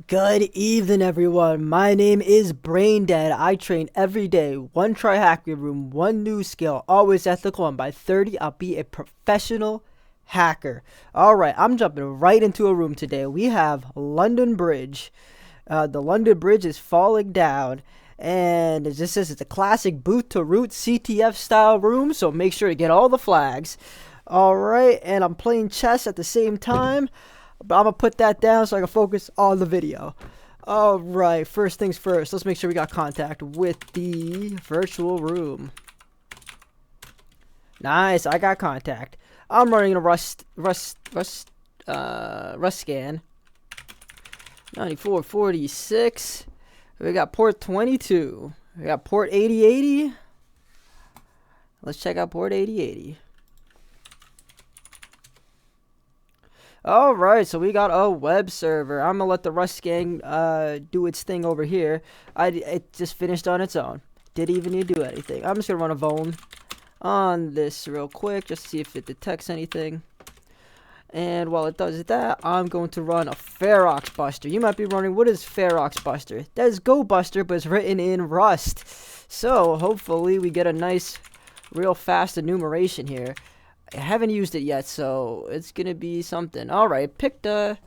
Good evening, everyone. My name is Braindead. I train every day. One try hacker room, one new skill, always ethical, and by 30, I'll be a professional hacker. Alright, I'm jumping right into a room today. We have London Bridge. The London Bridge is falling down. And it just says it's a classic boot to root CTF style room, so make sure to get all the flags. Alright, and I'm playing chess at the same time. But I'm going to put that down so I can focus on the video. Alright, first things first. Let's make sure we got contact with the virtual room. Nice, I got contact. I'm running a Rust scan. 9446. We got port 22. We got port 8080. Let's check out port 8080. Alright, so we got a web server. I'm gonna let the Rust gang do its thing over here. It just finished on its own. Didn't even need to do anything. I'm just gonna run a vuln on this real quick just to see if it detects anything. And while it does that, I'm going to run a Ferox Buster. You might be wondering, what is Ferox Buster? That is Go Buster, but it's written in Rust. So hopefully we get a nice, real fast enumeration here. I haven't used it yet, so it's gonna be something. Alright, picked got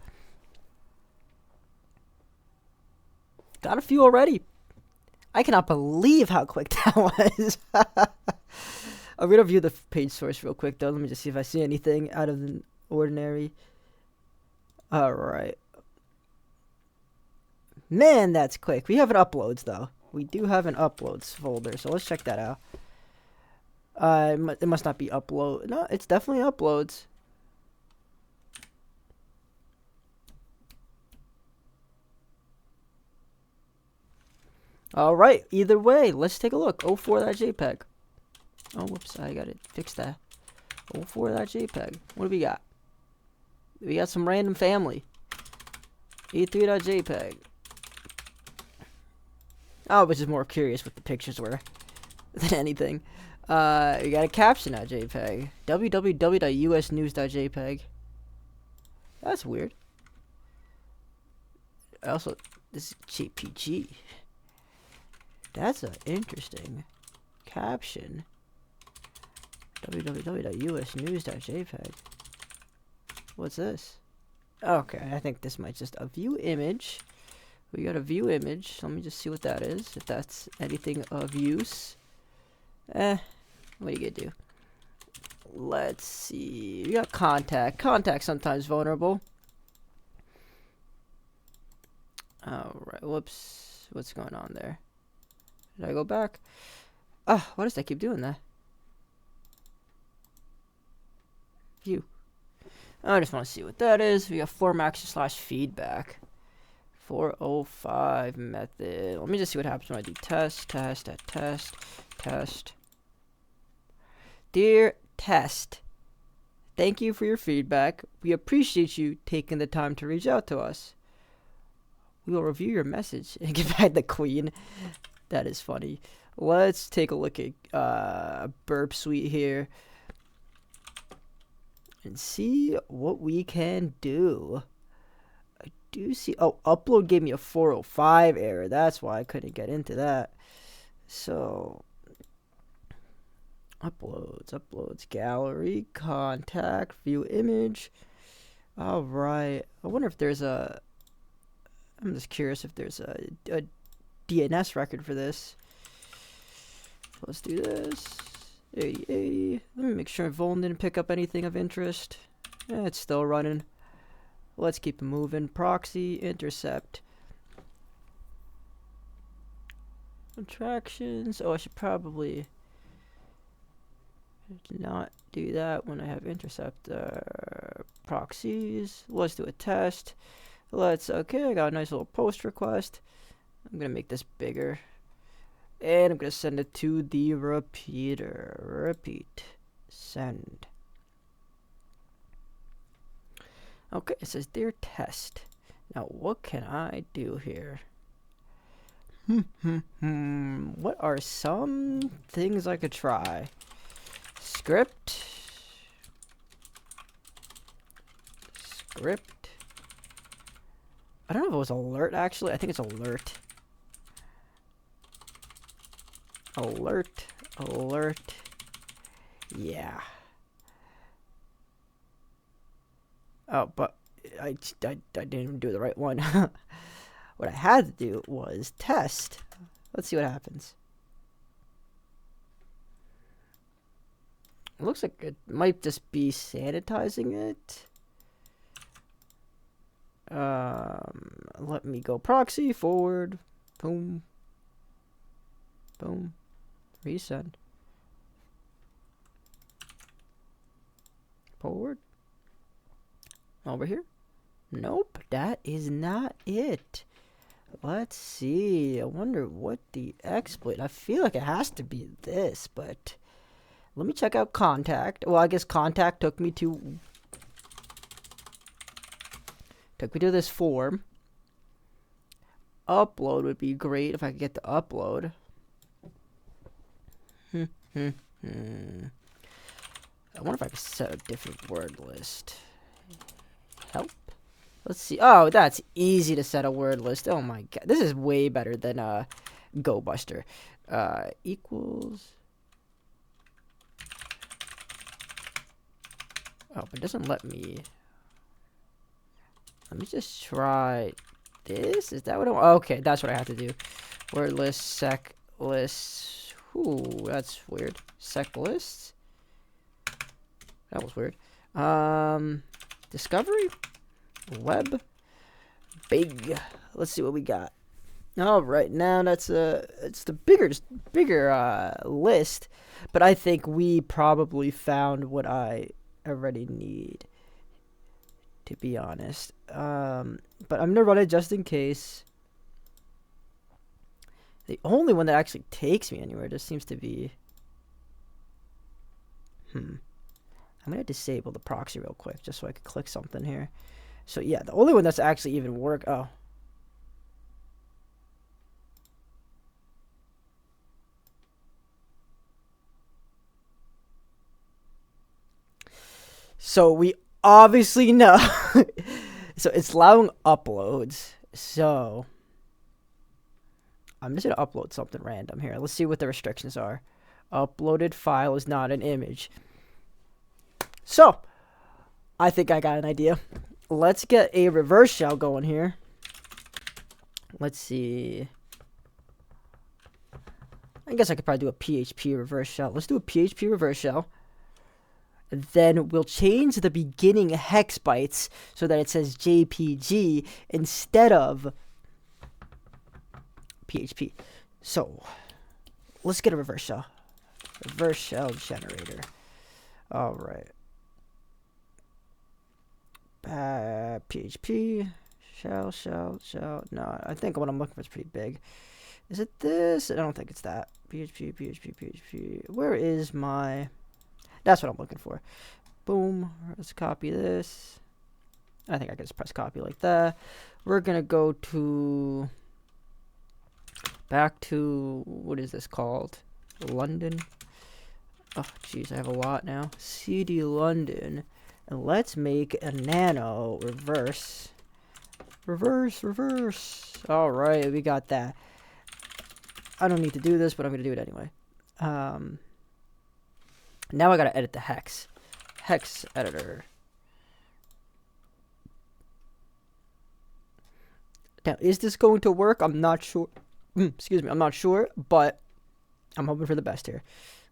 a few already. I cannot believe how quick that was. I'm gonna view the page source real quick though. Let me just see if I see anything out of the ordinary. Alright. Man, that's quick. We have an uploads though. We do have an uploads folder, so let's check that out. It must not be upload. No, it's definitely uploads. Alright, either way, let's take a look. 04.jpg. Oh, whoops, I gotta fix that. 04.jpg. What do we got? We got some random family. E3.jpg. Oh, I was just more curious what the pictures were than anything. We got a caption.jpg. www.usnews.jpg. That's weird. Also, this is JPG. That's an interesting caption. www.usnews.jpg. What's this? Okay, I think this might just a view image. We got a view image. So let me just see what that is. If that's anything of use. What are you gonna do? Let's see. We got contact. Contact sometimes vulnerable. Alright, whoops. What's going on there? Did I go back? Ah, why does that keep doing that? View. I just want to see what that is. We got formaction/feedback. 405 method. Let me just see what happens when I do test. Dear test, thank you for your feedback. We appreciate you taking the time to reach out to us. We will review your message and get back the queen. That is funny. Let's take a look at Burp Suite here and see what we can do. I do see. Oh, upload gave me a 405 error. That's why I couldn't get into that. So uploads, gallery, contact, view image. All right. I wonder if there's a. I'm just curious if there's a DNS record for this. Let's do this. 8080. Let me make sure Vuln didn't pick up anything of interest. It's still running. Let's keep it moving. Proxy, intercept. Attractions. Oh, I should probably not do that when I have intercept proxies. Let's do a test. Okay, I got a nice little post request. I'm gonna make this bigger. And I'm gonna send it to the repeater. Repeat. Send. Okay, it says dear test. Now what can I do here? What are some things I could try? Script. I don't know if it was alert, actually. I think it's alert. Alert. Alert. Yeah. Oh, but I didn't even do the right one. What I had to do was test. Let's see what happens. It looks like it might just be sanitizing it. Let me go proxy forward. Boom. Boom. Resend. Forward. Over here. Nope, that is not it. Let's see. I wonder what the exploit. I feel like it has to be this, but let me check out contact. Well, I guess contact took me to this form. Upload would be great if I could get the upload. I wonder if I could set a different word list. Help. Let's see. Oh, that's easy to set a word list. Oh my god. This is way better than GoBuster. Equals. Oh, but it doesn't let me. Let me just try this. Is that what okay, that's what I have to do. Word list, sec list. Ooh, that's weird. Sec list. That was weird. Discovery. Web. Big. Let's see what we got. All right, now it's the bigger list, but I think we probably found what I already need, to be honest. But I'm gonna run it just in case. The only one that actually takes me anywhere just seems to be. I'm gonna disable the proxy real quick just so I can click something here. So yeah, the only one that's actually even work. Oh. So we obviously know. So it's allowing uploads. So I'm just gonna upload something random here. Let's see what the restrictions are. Uploaded file is not an image. So I think I got an idea. Let's get a reverse shell going here. Let's see. I guess I could probably do a PHP reverse shell. Let's do a PHP reverse shell. Then we'll change the beginning hex bytes so that it says JPG instead of PHP. So let's get a reverse shell. Reverse shell generator. All right. PHP shell. No, I think what I'm looking for is pretty big. Is it this? I don't think it's that. PHP. Where is my? That's what I'm looking for. Boom. Let's copy this. I think I can just press copy like that. We're gonna go to back to what is this called? London. Oh, jeez, I have a lot now. CD London. And let's make a nano reverse. Reverse. All right, we got that. I don't need to do this, but I'm going to do it anyway. Now I got to edit the hex. Hex editor. Now, is this going to work? I'm not sure. Excuse me, I'm not sure, but I'm hoping for the best here.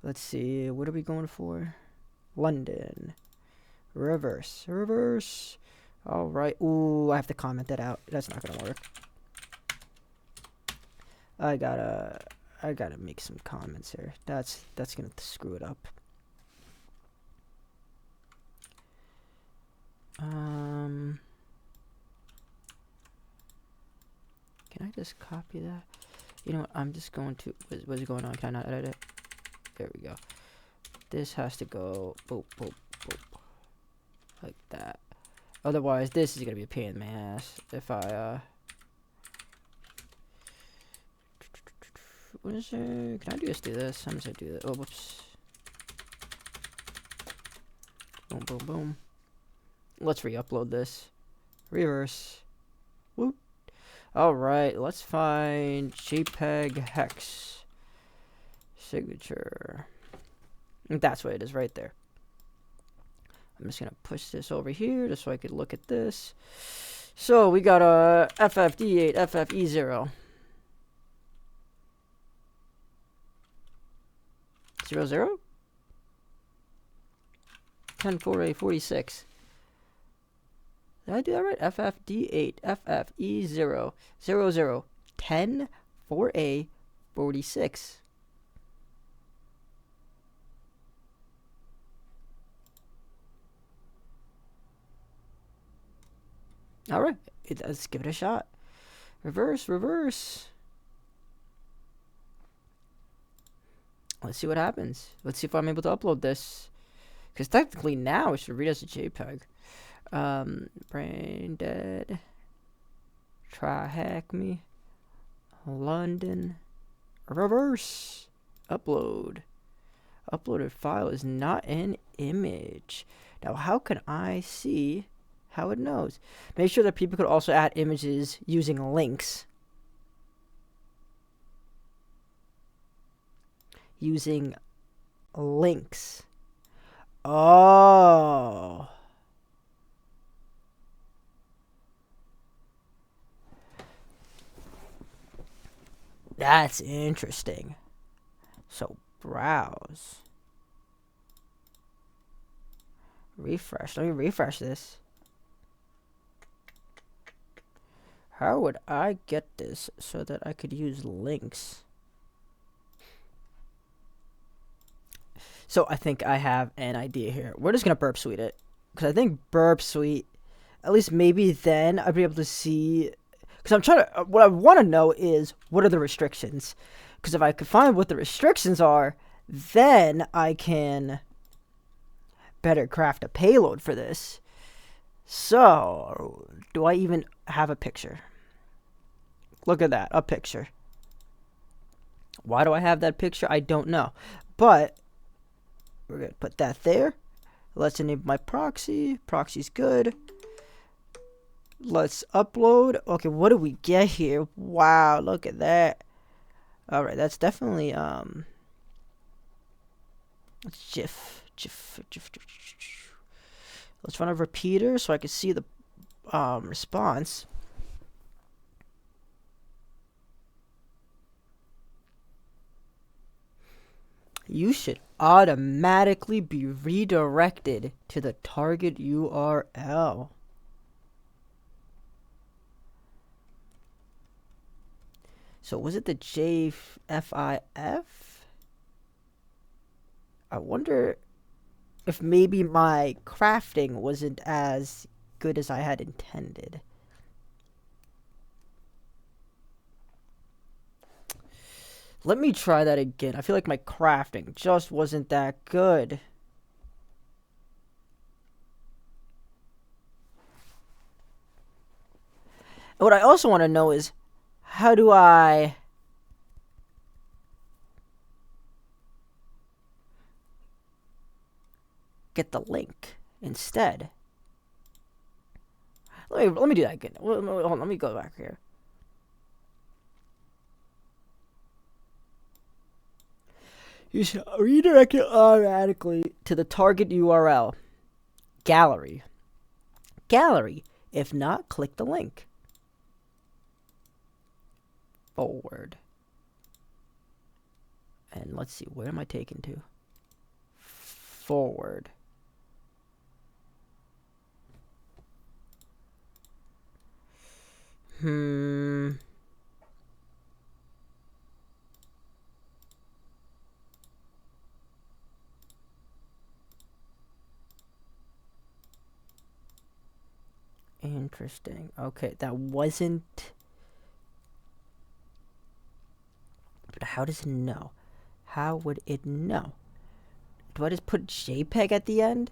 Let's see, what are we going for? London. Reverse. All right. Ooh, I have to comment that out. That's not gonna work. I gotta make some comments here. That's gonna screw it up. Can I just copy that? You know what? I'm just going to. What's going on? Can I not edit it? There we go. This has to go. Boop. Like that. Otherwise, this is gonna be a pain in my ass if I what is it? Can I just do this? I'm just gonna do that. Oh, whoops. Boom. Let's re-upload this. Reverse. Whoop. Alright, let's find JPEG hex signature. That's what it is right there. I'm just gonna push this over here just so I could look at this. So we got a FFD8, FFE0. 00? 10-4A-46. Did I do that right? FFD8, FFE0, 00, 10-4A-46. Alright, let's give it a shot. Reverse, reverse. Let's see what happens. Let's see if I'm able to upload this. Because technically now it should read as a JPEG. Brain dead. Try hack me. London. Reverse. Upload. Uploaded file is not an image. Now how can I see how it knows? Make sure that people could also add images using links. Using links. Oh. That's interesting. So browse. Refresh. Let me refresh this. How would I get this so that I could use links? So I think I have an idea here. We're just gonna burp suite it, because I think burp suite, at least maybe then I'd be able to see. Because I'm trying to. What I want to know is what are the restrictions. Because if I could find what the restrictions are, then I can better craft a payload for this. So, do I even have a picture? Look at that, a picture. Why do I have that picture? I don't know. But we're going to put that there. Let's enable my proxy. Proxy's good. Let's upload. Okay, what do we get here? Wow, look at that. Alright, that's definitely, let's GIF. Let's run a repeater so I can see the response. You should automatically be redirected to the target URL. So was it the JFIF? I wonder if maybe my crafting wasn't as good as I had intended. Let me try that again. I feel like my crafting just wasn't that good. And what I also want to know is, how do I get the link instead? Let me do that again. Hold on, let me go back here. You should redirect it automatically to the target URL. Gallery. Gallery. If not, click the link. Forward. And let's see, where am I taken to? Forward. Interesting. Okay, that wasn't. But how does it know? How would it know? Do I just put JPEG at the end?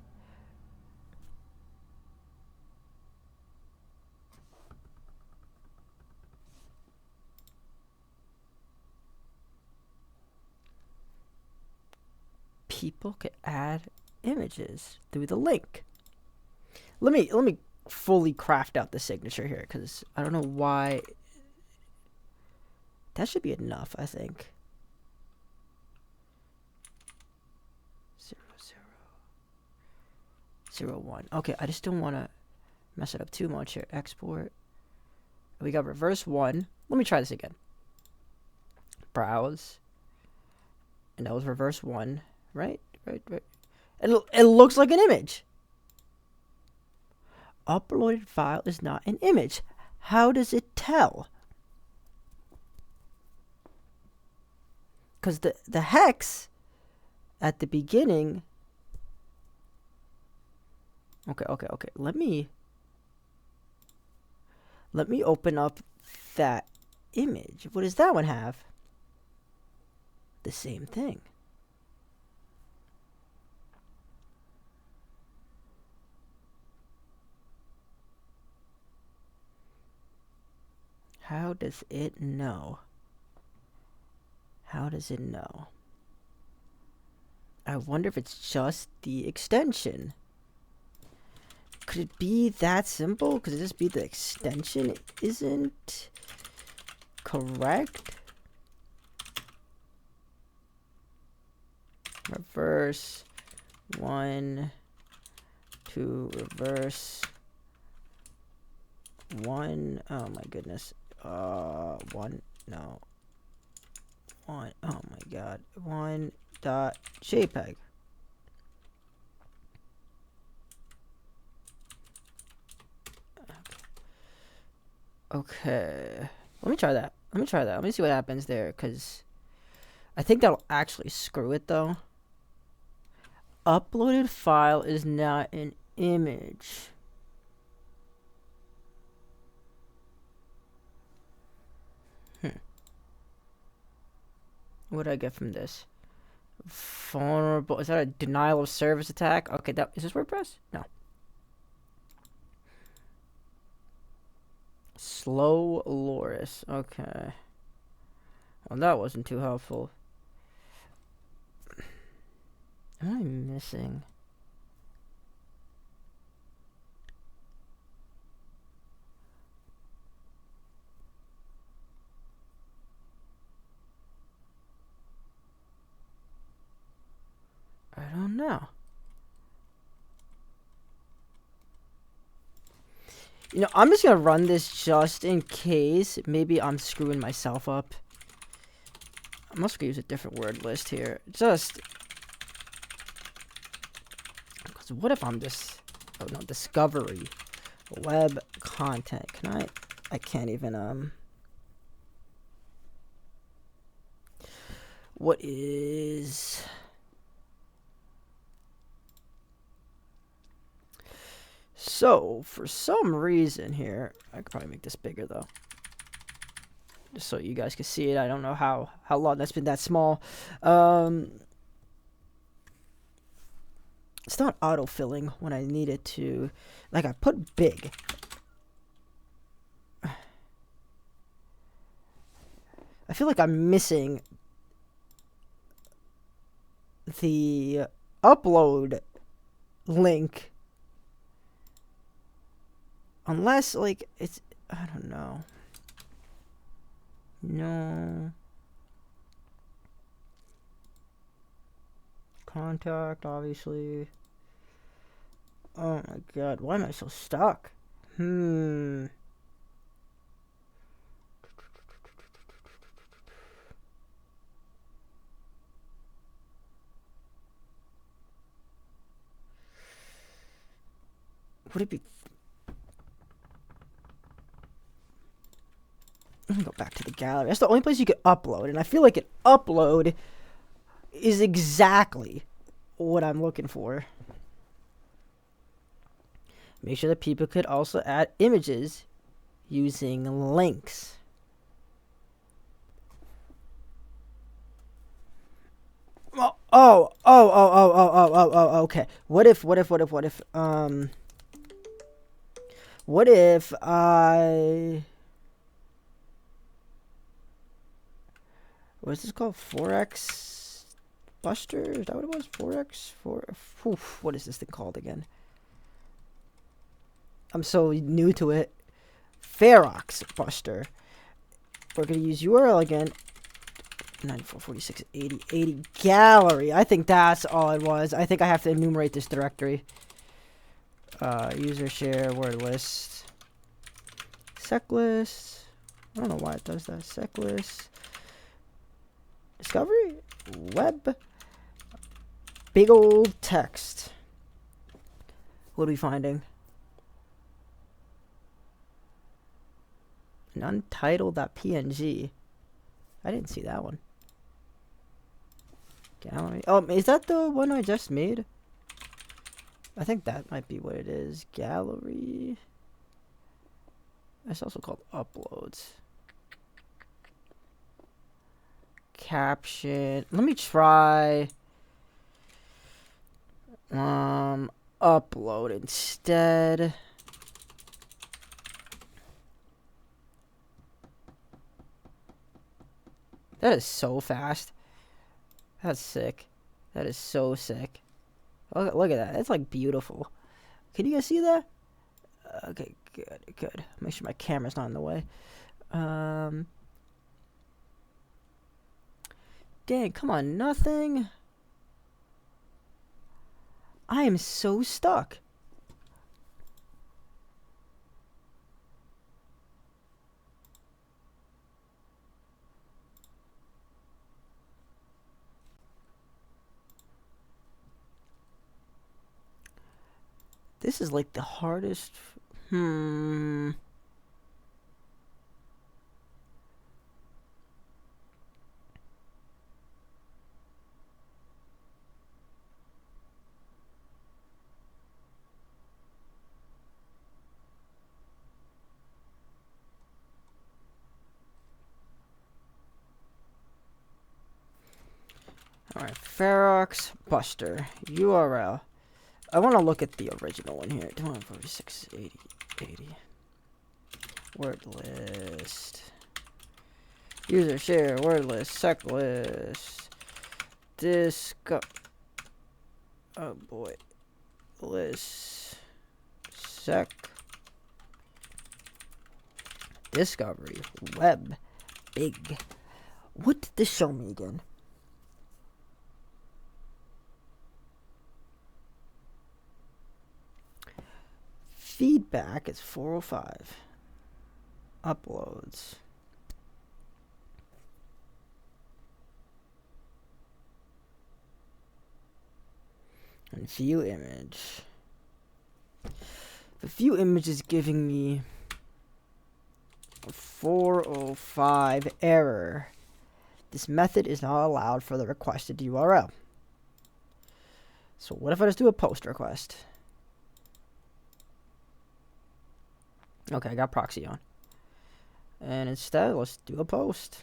People could add images through the link. Let me fully craft out the signature here, because I don't know why That should be enough, I think. 0, 0, 0, 1. Okay, I just don't want to mess it up too much here. Export. We got reverse 1. Let me try this again. Browse. And that was reverse 1. Right. It looks like an image. Uploaded file is not an image. How does it tell? Because the hex at the beginning. Okay. Let me open up that image. What does that one have? The same thing. How does it know? How does it know? I wonder if it's just the extension. Could it be that simple? Could it just be the extension isn't correct? Reverse 1 to reverse 1. Oh my goodness. 1. No. 1. Oh my god. 1 dot JPEG. Okay. Let me try that. Let me see what happens there, because I think that'll actually screw it, though. Uploaded file is not an image. What did I get from this? Vulnerable. Is that a denial of service attack? Okay, is this WordPress? No. Slow Loris. Okay. Well, that wasn't too helpful. Am I missing? I don't know. You know, I'm just gonna run this just in case. Maybe I'm screwing myself up. I must use a different word list here. Just because what if I'm just... Oh no, discovery. Web content. Can I can't even what is... So, for some reason here, I could probably make this bigger though, just so you guys can see it. I don't know how long that's been that small. It's not autofilling when I need it to. Like, I put big. I feel like I'm missing the upload link. Unless, like, it's... I don't know. No. Contact, obviously. Oh my god, why am I so stuck? Would it be... Let me go back to the gallery. That's the only place you could upload, and I feel like an upload is exactly what I'm looking for. Make sure that people could also add images using links. Okay. What if I... What is this called? 4x Buster? Is that what it was? 4x? What is this thing called again? I'm so new to it. Ferox Buster. We're going to use URL again. 94468080 gallery. I think that's all it was. I think I have to enumerate this directory. User share word list. Sec list. I don't know why it does that. Sec list. Discovery. Web. Big old text. What are we finding? An untitled.png. I didn't see that one. Gallery. Oh, is that the one I just made? I think that might be what it is. Gallery. It's also called uploads. Caption. Let me try upload instead. That is so fast. That's sick. That is so sick. Look at that. It's like beautiful. Can you guys see that? Okay, good. Make sure my camera's not in the way. Dang, come on, nothing. I am so stuck. This is like the hardest. Alright, Ferox Buster URL. I want to look at the original one here. 2468080. Word list. User share word list. Sec list. Oh boy. List. Sec. Discovery. Web. Big. What did this show me again? Feedback is 405. Uploads. And view image. The view image is giving me a 405 error. This method is not allowed for the requested URL. So what if I just do a post request? Okay, I got proxy on. And instead, let's do a post.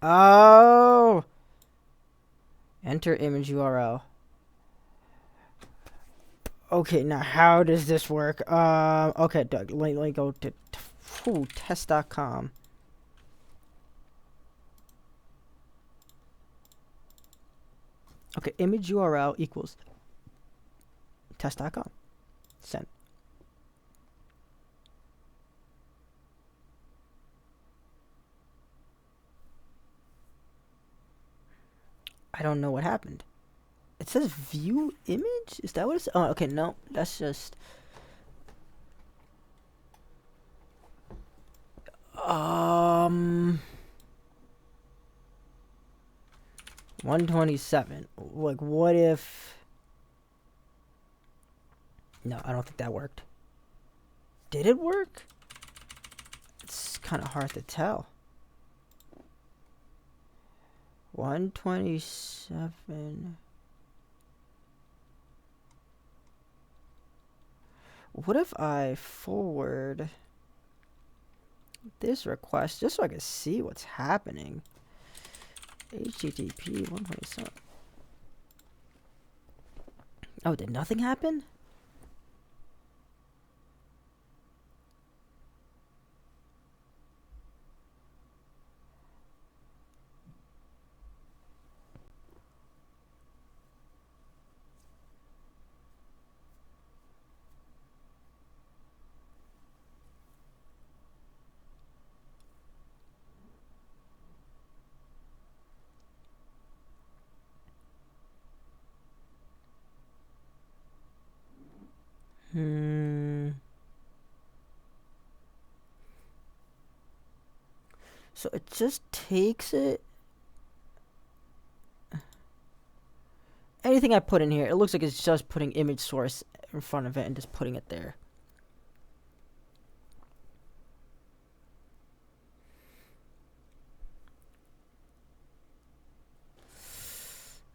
Oh! Enter image URL. Okay, now how does this work? Okay, Doug, let me go to test.com. Okay, image URL equals test.com. Send. I don't know what happened. It says view image? Is that what it's... Oh, okay, no. That's just... 127. Like, what if... No, I don't think that worked. Did it work? It's kind of hard to tell. 127. What if I forward this request just so I can see what's happening? HTTP 127. Oh, did nothing happen? So it just takes it. Anything I put in here, it looks like it's just putting image source in front of it and just putting it there.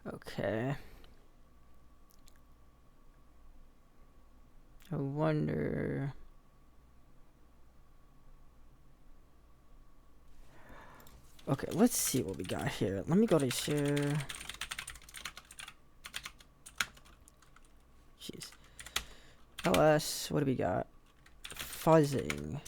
Okay. I wonder. Okay, let's see what we got here. Let me go to share. Jeez. LS, what do we got? Fuzzing.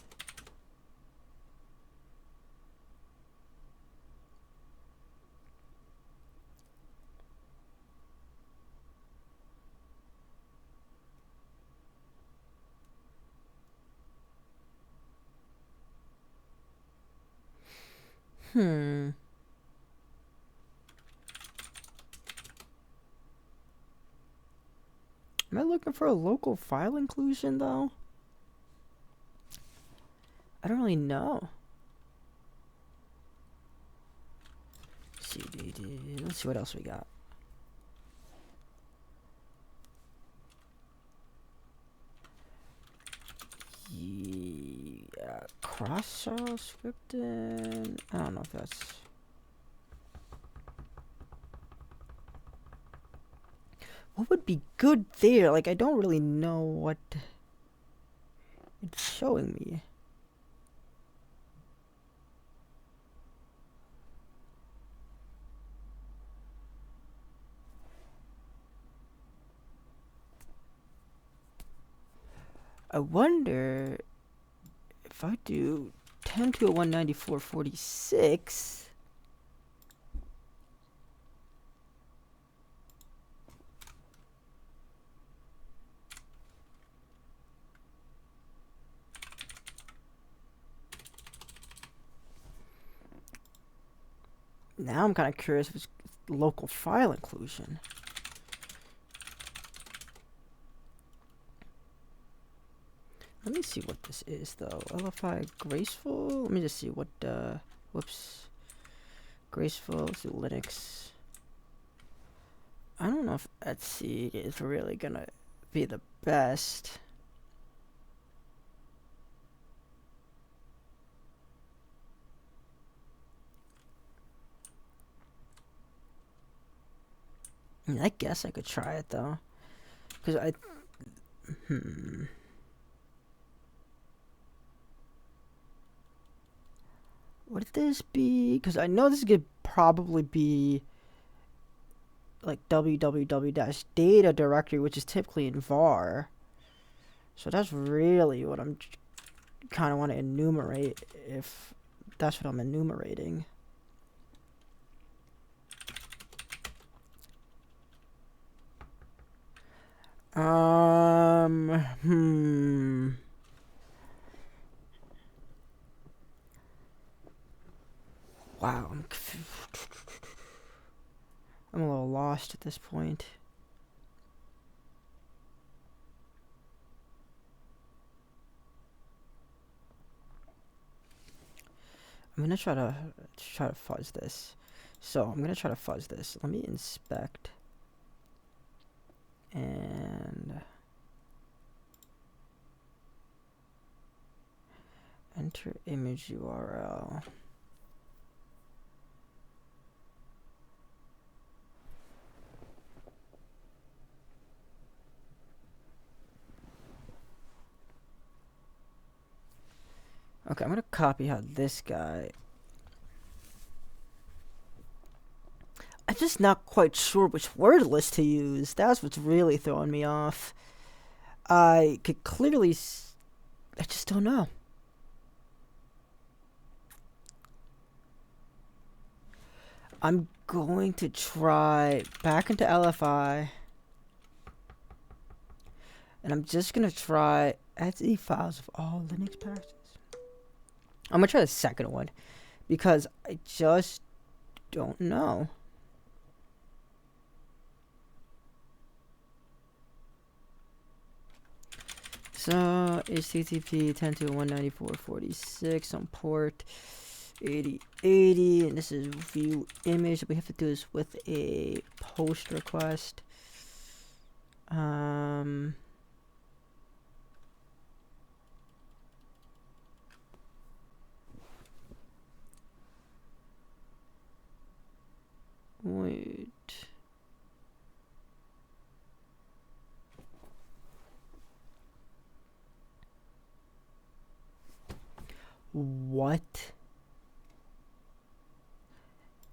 Am I looking for a local file inclusion though? I don't really know. CDD. Let's see what else we got. Yeah, cross-shell scripting. I don't know if that's. What would be good there? Like, I don't really know what it's showing me. I wonder if I do 10.201.94.46. Now I'm kind of curious if it's local file inclusion. Let me see what this is though. LFI graceful. Let me just see what. Whoops. Graceful. Let's do Linux. I don't know if Etsy is really gonna be the best. I mean, I guess I could try it though, because would this be? Because I know this could probably be like www-data directory, which is typically in var. So that's really what I'm kind of want to enumerate, if that's what I'm enumerating. Wow, I'm a little lost at this point. I'm gonna try to fuzz this. So I'm gonna try to fuzz this. Let me inspect and enter image URL. Okay, I'm gonna copy how this guy. I'm just not quite sure which word list to use. That's what's really throwing me off. I could clearly. I just don't know. I'm going to try back into LFI. And I'm just gonna try Etsy files of all Linux packages. I'm gonna try the second one because I just don't know. So HTTP 10.194.46 on port 8080, and this is view image. We have to do this with a post request. Wait. What?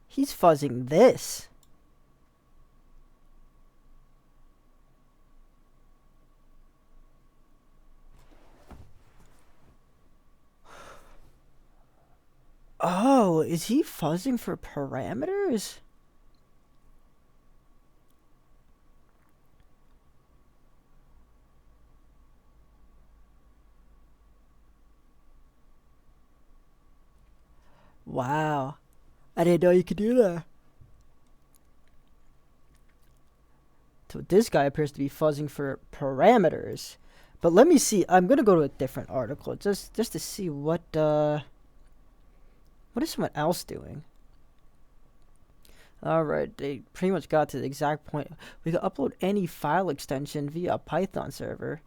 He's fuzzing this. Oh, is he fuzzing for parameters? Wow. I didn't know you could do that. So this guy appears to be fuzzing for parameters. But let me see. I'm going to go to a different article just to see what is someone else doing. Alright, they pretty much got to the exact point. We can upload any file extension via a Python server.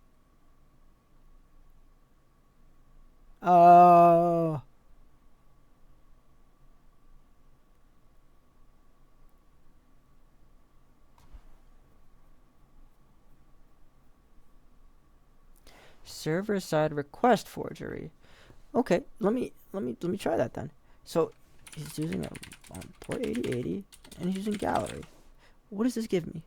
Oh. Server Side Request Forgery. Okay, let me try that then. So he's using a port 8080 and he's using gallery. What does this give me?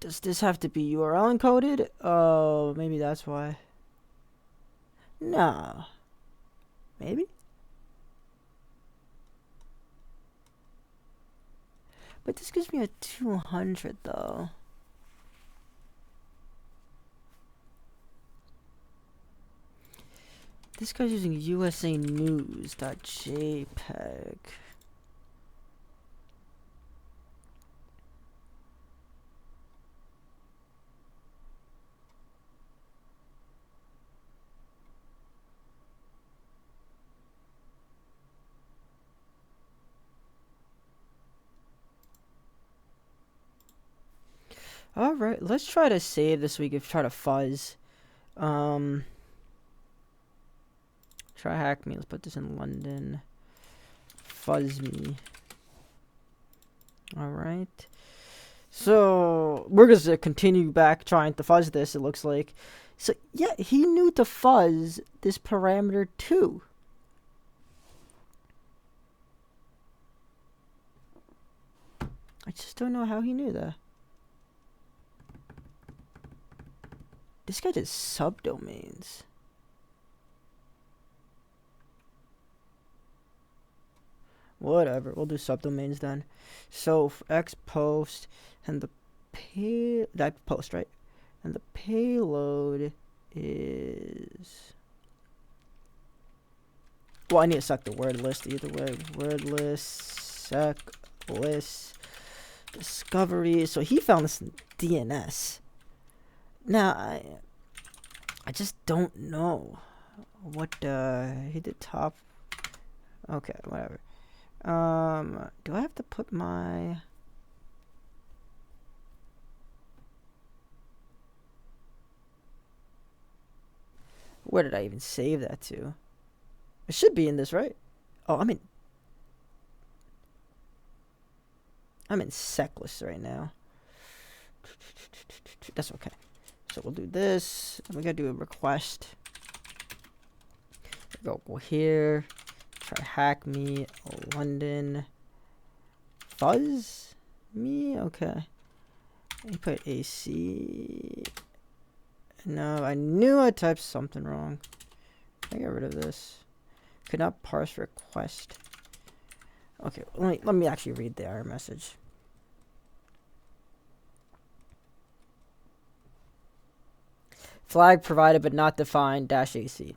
Does this have to be URL encoded? Oh, maybe that's why. No. Maybe? But this gives me a 200 though. This guy's using usanews.jpg. Alright, let's try to save this week. Try to fuzz. Try hack me. Let's put this in London. Fuzz me. Alright. So, we're going to continue back trying to fuzz this, it looks like. So, yeah, he knew to fuzz this parameter too. I just don't know how he knew that. This guy did subdomains. Whatever, we'll do subdomains then. So for X post and the that post, right? And the payload is, well, I need to suck the word list either way. Word list, sec list, discovery. So he found this in DNS. Now I just don't know what he did top. Okay, whatever. Do I have to put my, where did I even save that to? It should be in this, right? Oh, I'm in seclist right now. That's okay. So we'll do this. We gotta do a request. Go here. Try hack me. London. Fuzz me. Okay. You put AC. No, I knew I typed something wrong. I get rid of this. Could not parse request. Okay, let me actually read the error message. Flag provided but not defined -AC.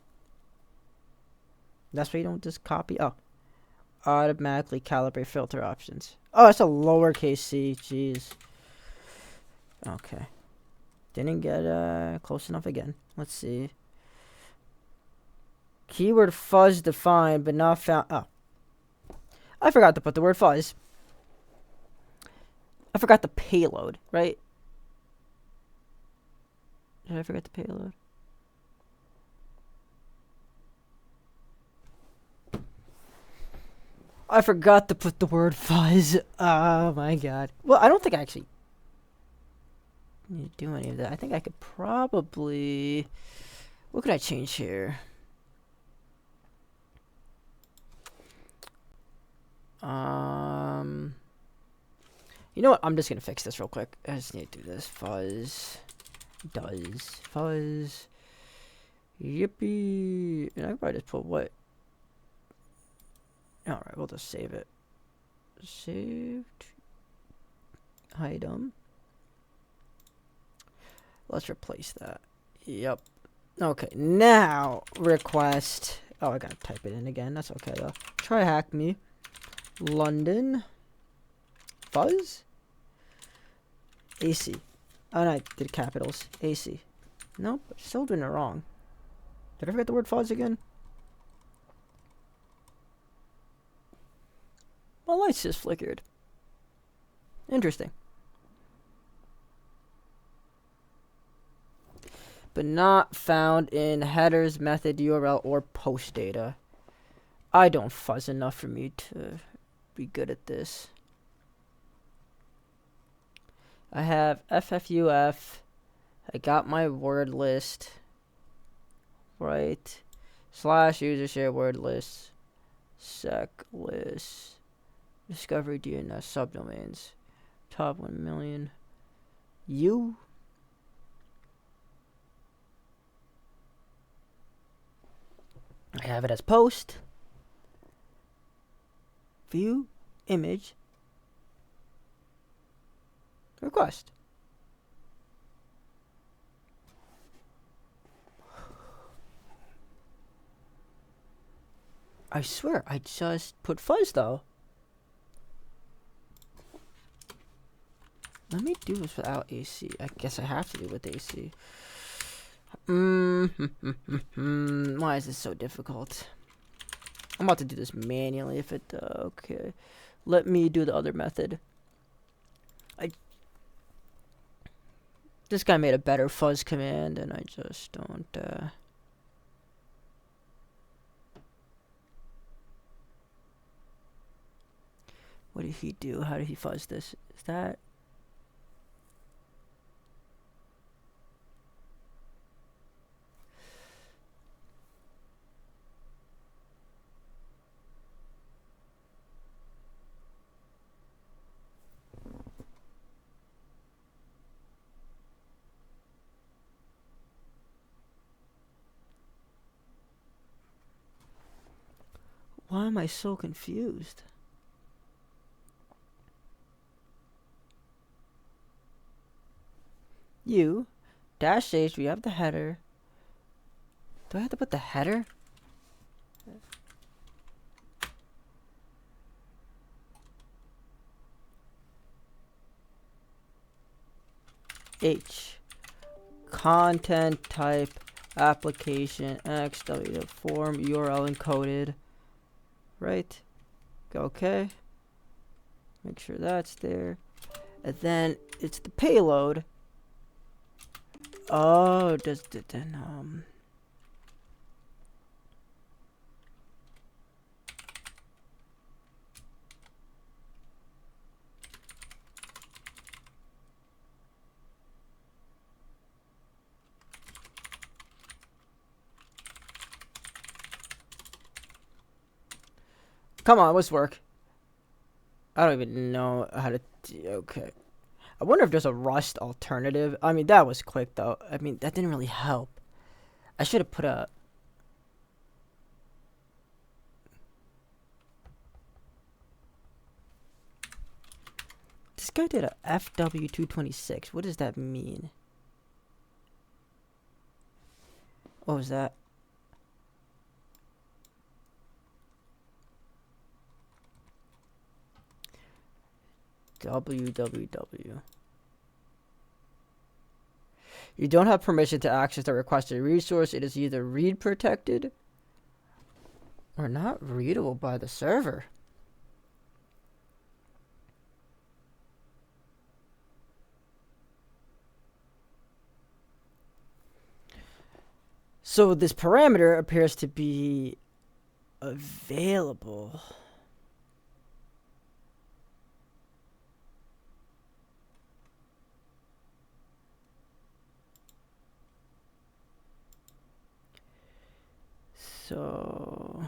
That's why you don't just copy. Oh, automatically calibrate filter options. Oh, it's a lowercase c. Jeez. Okay. Didn't get close enough again. Let's see. Keyword fuzz defined but not found. Oh. I forgot to put the word fuzz. I forgot the payload, right? Did I forget the payload? I forgot to put the word fuzz. Oh my god. Well, I don't think I actually need to do any of that. I think I could probably... What could I change here? You know what? I'm just gonna fix this real quick. I just need to do this. Fuzz. Does. Fuzz. Yippee. And I could probably just put what? Alright, we'll just save it. Saved. Item. Let's replace that. Yep. Okay, now request. Oh, I gotta type it in again. That's okay though. Try hack me. London. Fuzz? AC. Oh no, I did capitals. AC. Nope, still doing it wrong. Did I forget the word fuzz again? My lights just flickered. Interesting. But not found in headers, method, URL, or post data. I don't fuzz enough for me to be good at this. I have FFUF. I got my word list. Right. / user share word list. Sec list. Discovery DNS subdomains. Top 1 million. You. I have it as post. View. Image. Request. I swear, I just put fuzz though. Let me do this without AC. I guess I have to do it with AC. Why is this so difficult? I'm about to do this manually if it... okay. Let me do the other method. This guy made a better fuzz command, and I just don't... What did he do? How did he fuzz this? Is that... Why am I so confused? You dash H, we have the header. Do I have to put the header? H. Content type application XW form URL encoded. Right. Okay. Make sure that's there. And then it's the payload. Oh, does it then come on, let's work. I don't even know how to okay. I wonder if there's a Rust alternative. I mean, that was quick though. I mean, that didn't really help. I should have put a... This guy did a FW226. What does that mean? What was that? www. You don't have permission to access the requested resource. It is either read protected or not readable by the server. So this parameter appears to be available. So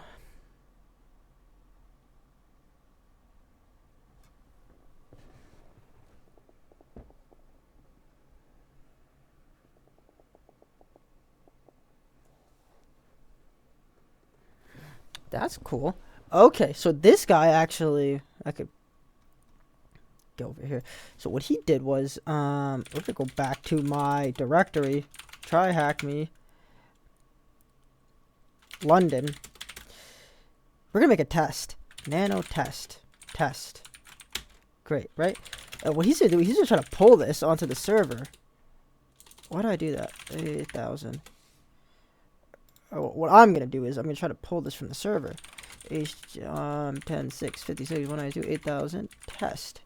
that's cool. Okay, so this guy actually, I could go over here. So what he did was, we're gonna go back to my directory, try hack me, London. We're gonna make a test, nano test, Great, right? What he's gonna do, he's gonna try to pull this onto the server. Why do I do that? 8,000. What I'm gonna do is I'm gonna try to pull this from the server. 10, 6, 56, 192, 8,000 test.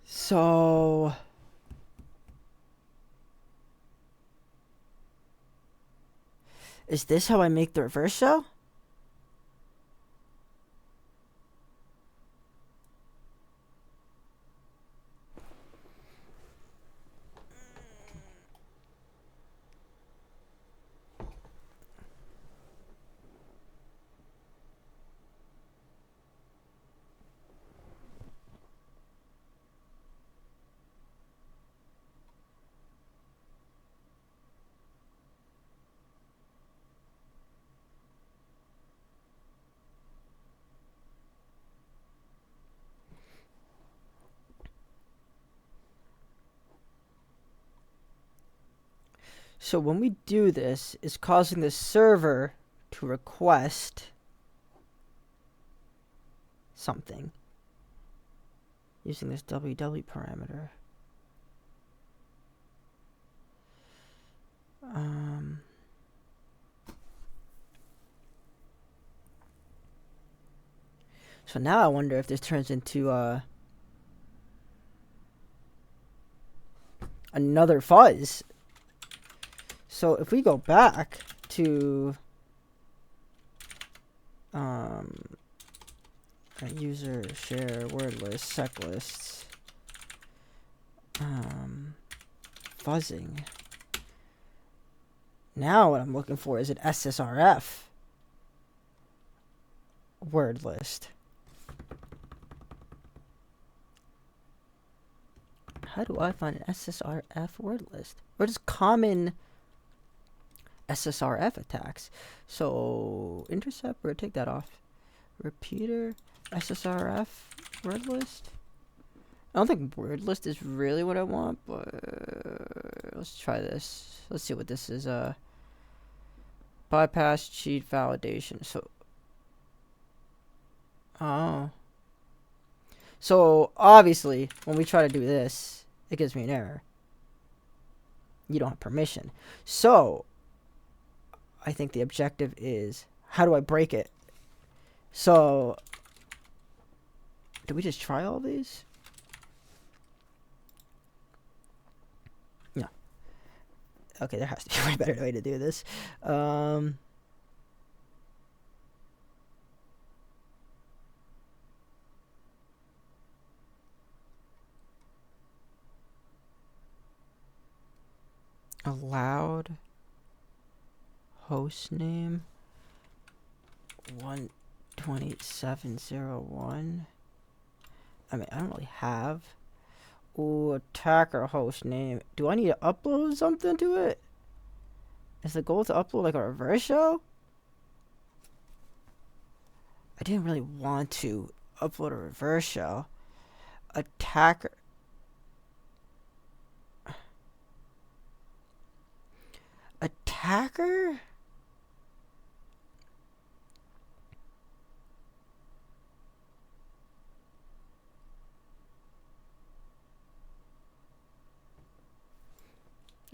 So is this how I make the reverse shell? So when we do this, it's causing the server to request something using this ww parameter. So now I wonder if this turns into another fuzz. So if we go back to user share word list sec lists, fuzzing. Now what I'm looking for is an SSRF word list. How do I find an SSRF word list? Or just common SSRF attacks? So intercept, or take that off. Repeater, SSRF word list. I don't think word list is really what I want, but let's try this. Let's see what this is. Bypass cheat validation. So, oh. So obviously, when we try to do this, it gives me an error. You don't have permission. So I think the objective is, how do I break it? So do we just try all these? No. Okay, there has to be a way better way to do this. Allowed host name 12701. I mean, I don't really have. Ooh, attacker host name. Do I need to upload something to it? Is the goal to upload like a reverse shell? I didn't really want to upload a reverse shell. Attacker. Attacker?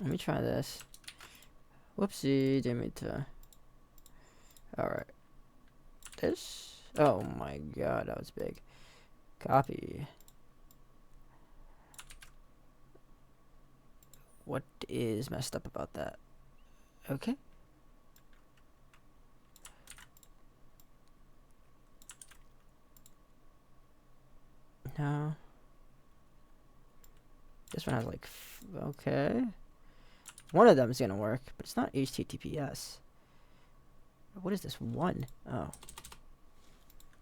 Let me try this. Whoopsie, didn't mean to. Alright. This? Oh my god, that was big. Copy. What is messed up about that? Okay. No. This one has like, okay. One of them is gonna work, but it's not HTTPS. What is this one? Oh.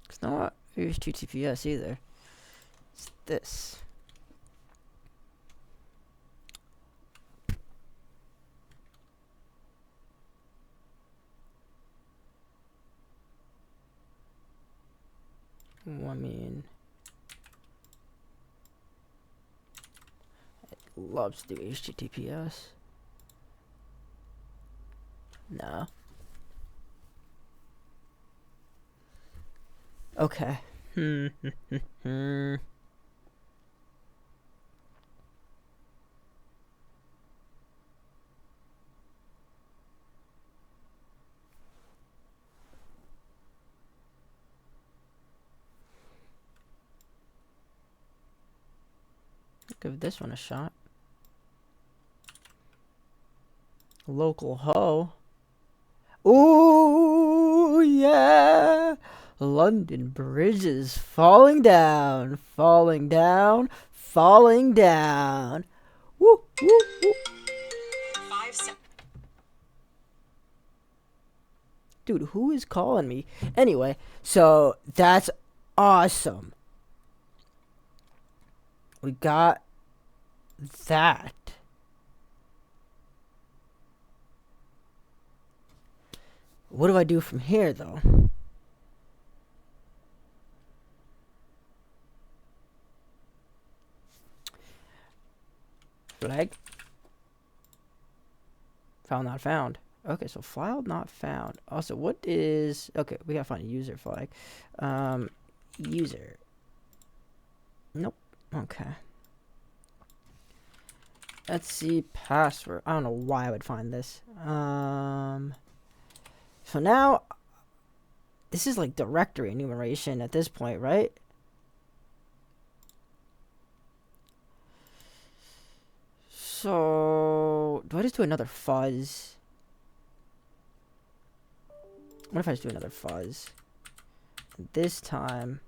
It's not HTTPS either. It's this. I mean, it loves to do HTTPS. No. Okay. Give this one a shot. Local ho. Ooh, yeah. London bridges falling down, falling down, falling down. Woo, woo, woo. Dude, who is calling me? Anyway, so that's awesome. We got that. What do I do from here, though? Flag. File not found. Okay, so file not found. Also, what is... Okay, we gotta find a user flag. User. Nope. Okay. Let's see password. I don't know why I would find this. So now, this is like directory enumeration at this point, right? So, do I just do another fuzz? What if I just do another fuzz? This time,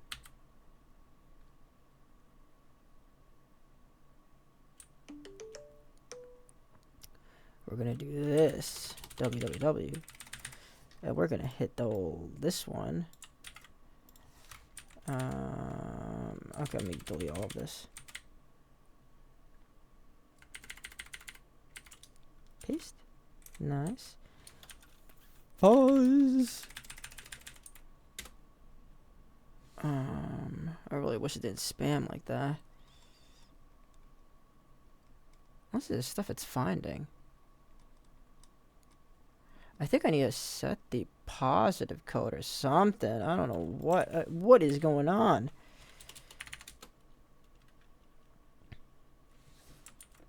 we're gonna do this, www, and we're gonna hit this one. Okay, let me delete all of this. Paste. Nice. Fuzz. I really wish it didn't spam like that. What's this stuff it's finding? I think I need to set the positive code or something. I don't know what is going on.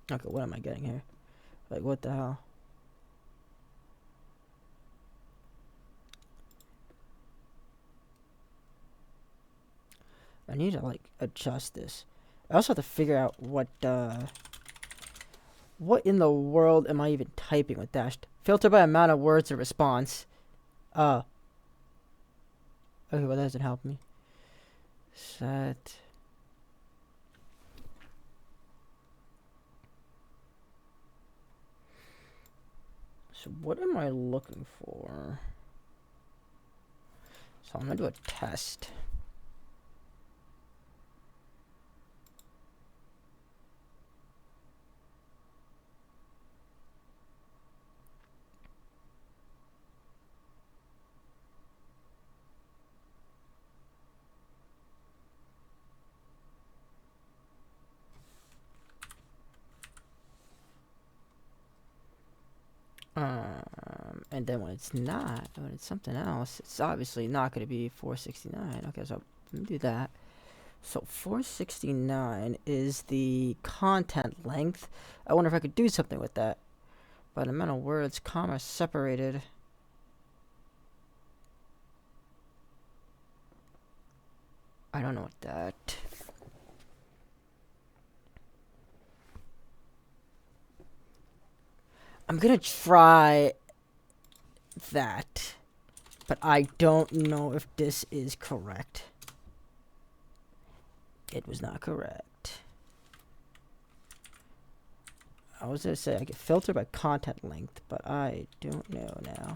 Okay, what am I getting here? Like, what the hell? I need to, like, adjust this. I also have to figure out what in the world am I even typing with dashed? Filter by amount of words to response. Okay, well, that doesn't help me. Set. So what am I looking for? So I'm gonna do a test. And then when it's not, when it's something else, it's obviously not going to be 469. Okay, so let me do that. So 469 is the content length. I wonder if I could do something with that. by the amount of words, comma separated. I don't know what that. I'm gonna try that, but I don't know if this is correct. It was not correct. I was gonna say I could filter by content length, but I don't know now.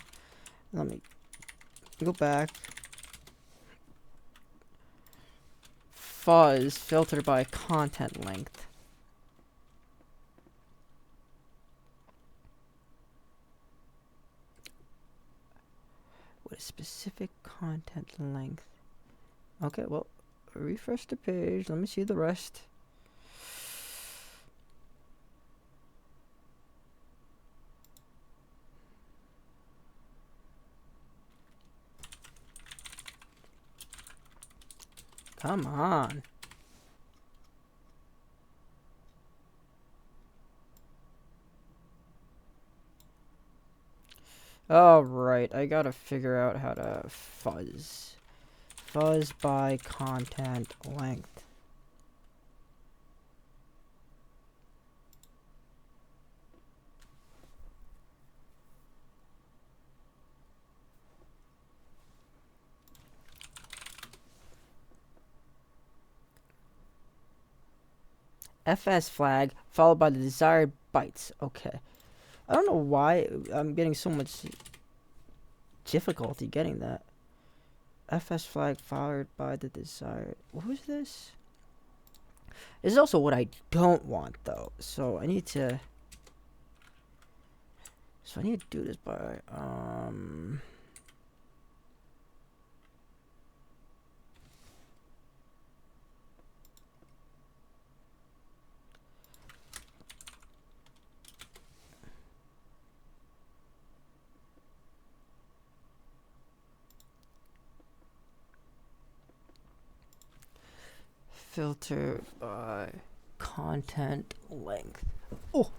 Let me go back. Fuzz filter by content length. What is specific content length? Okay, well, refresh the page. Let me see the rest. Come on. Alright, I gotta figure out how to fuzz. Fuzz by content length. FS flag followed by the desired bytes. Okay. I don't know why I'm getting so much difficulty getting that. FS flag followed by the desired. What was this? This is also what I don't want though. So I need to. So I need to do this by filter by content length. Oh.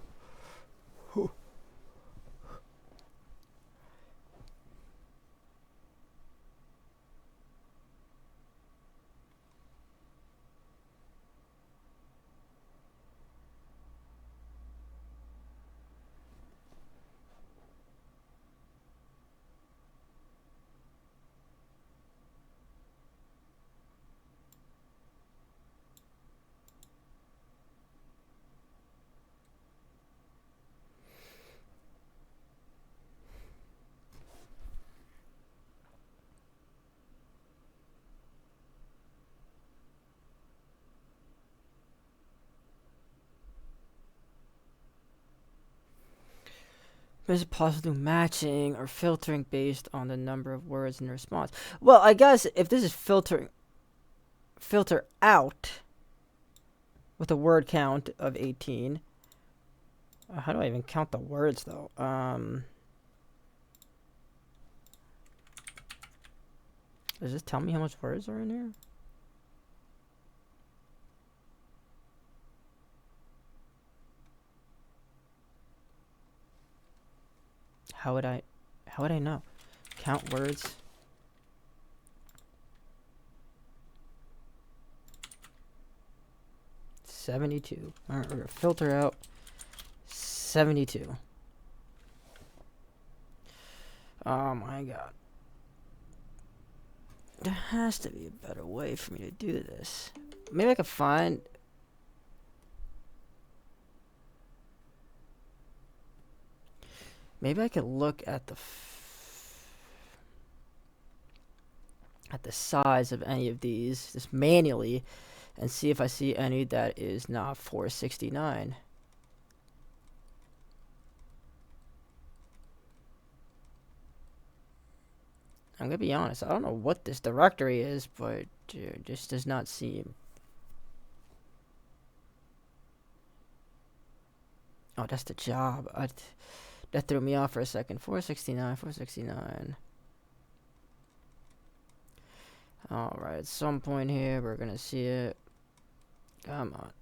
Is it possible to do matching or filtering based on the number of words in the response? Well, I guess if this is filter out with a word count of 18. How do I even count the words though? Does this tell me how much words are in here? How would I know? Count words. $72. Alright, we're gonna filter out 72. Oh my god. There has to be a better way for me to do this. Maybe I could find. Maybe I could look at the size of any of these just manually and see if I see any that is not 469. I'm gonna be honest, I don't know what this directory is, but it just does not seem. Oh, that's the job. That threw me off for a second. 469, 469. Alright, at some point here, we're gonna see it. Come on.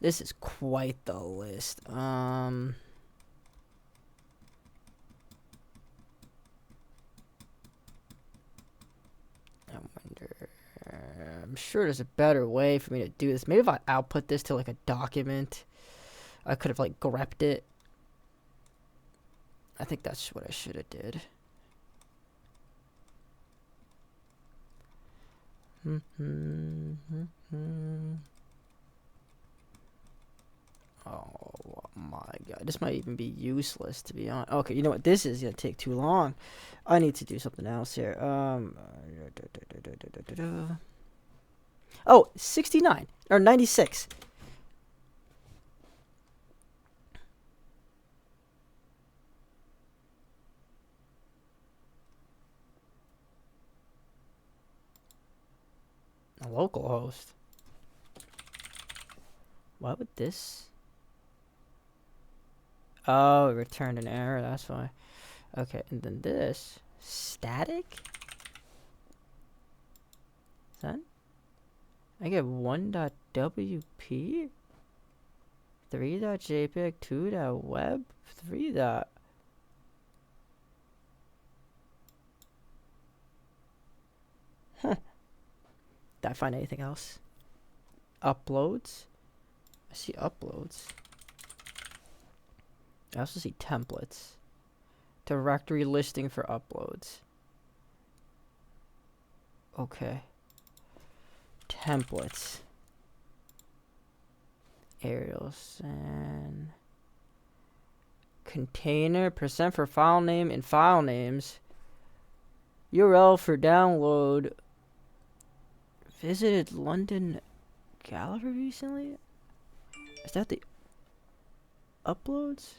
This is quite the list. I wonder. I'm sure there's a better way for me to do this. Maybe if I output this to like a document, I could have like grepped it. I think that's what I should have did. Oh my god, this might even be useless to be honest. Okay, you know what? This is gonna take too long. I need to do something else here. Oh, 69 or 96. A local host. Why would this? Oh, it returned an error. That's why. Okay, and then this static. Is that? I get 1.wp, 3.jpg, 2.web, 3. Did I find anything else? Uploads. I see uploads. I also see templates. Directory listing for uploads. Okay. Templates. Aerials and container percent for file name and file names. URL for download. Visited London Gallery recently? Is that the uploads?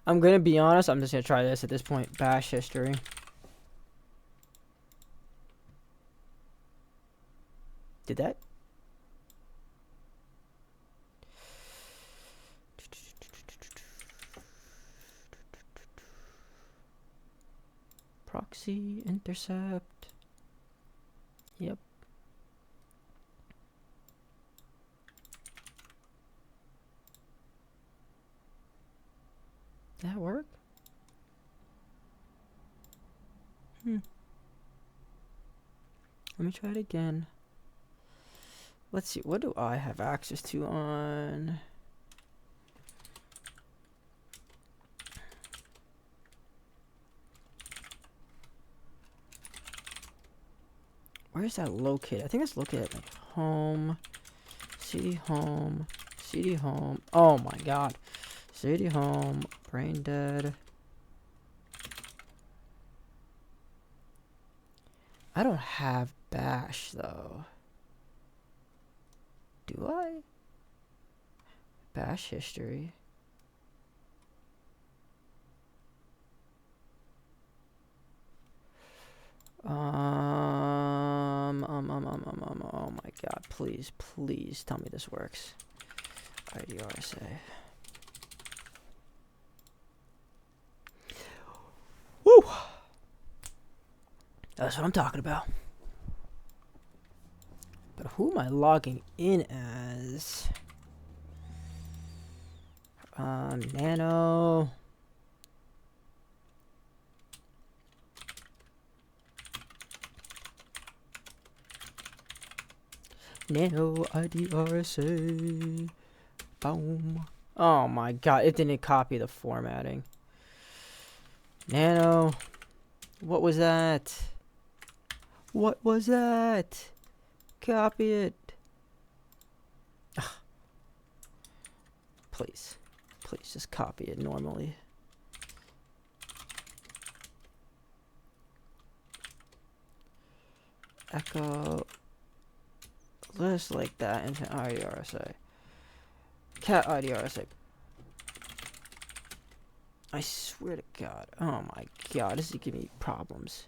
I'm gonna be honest, I'm just gonna try this at this point. Bash history. Did that? Proxy intercept. Yep. Did that work? Let me try it again. Let's see, what do I have access to on? Where is that located? I think it's located at like home, cd home, cd home. Oh my god. Cd home, brain dead. I don't have bash though. Do I? Bash history. Oh my god, please, please tell me this works. IDRSA. Woo! That's what I'm talking about. But who am I logging in as? Nano. Nano IDRSA. Boom. Oh my god, it didn't copy the formatting. Nano. What was that? What was that? Copy it. Ugh. Please. Please just copy it normally. Echo. Just like that into IDRSA. Cat IDRSA. I swear to God. Oh my god, this is giving me problems.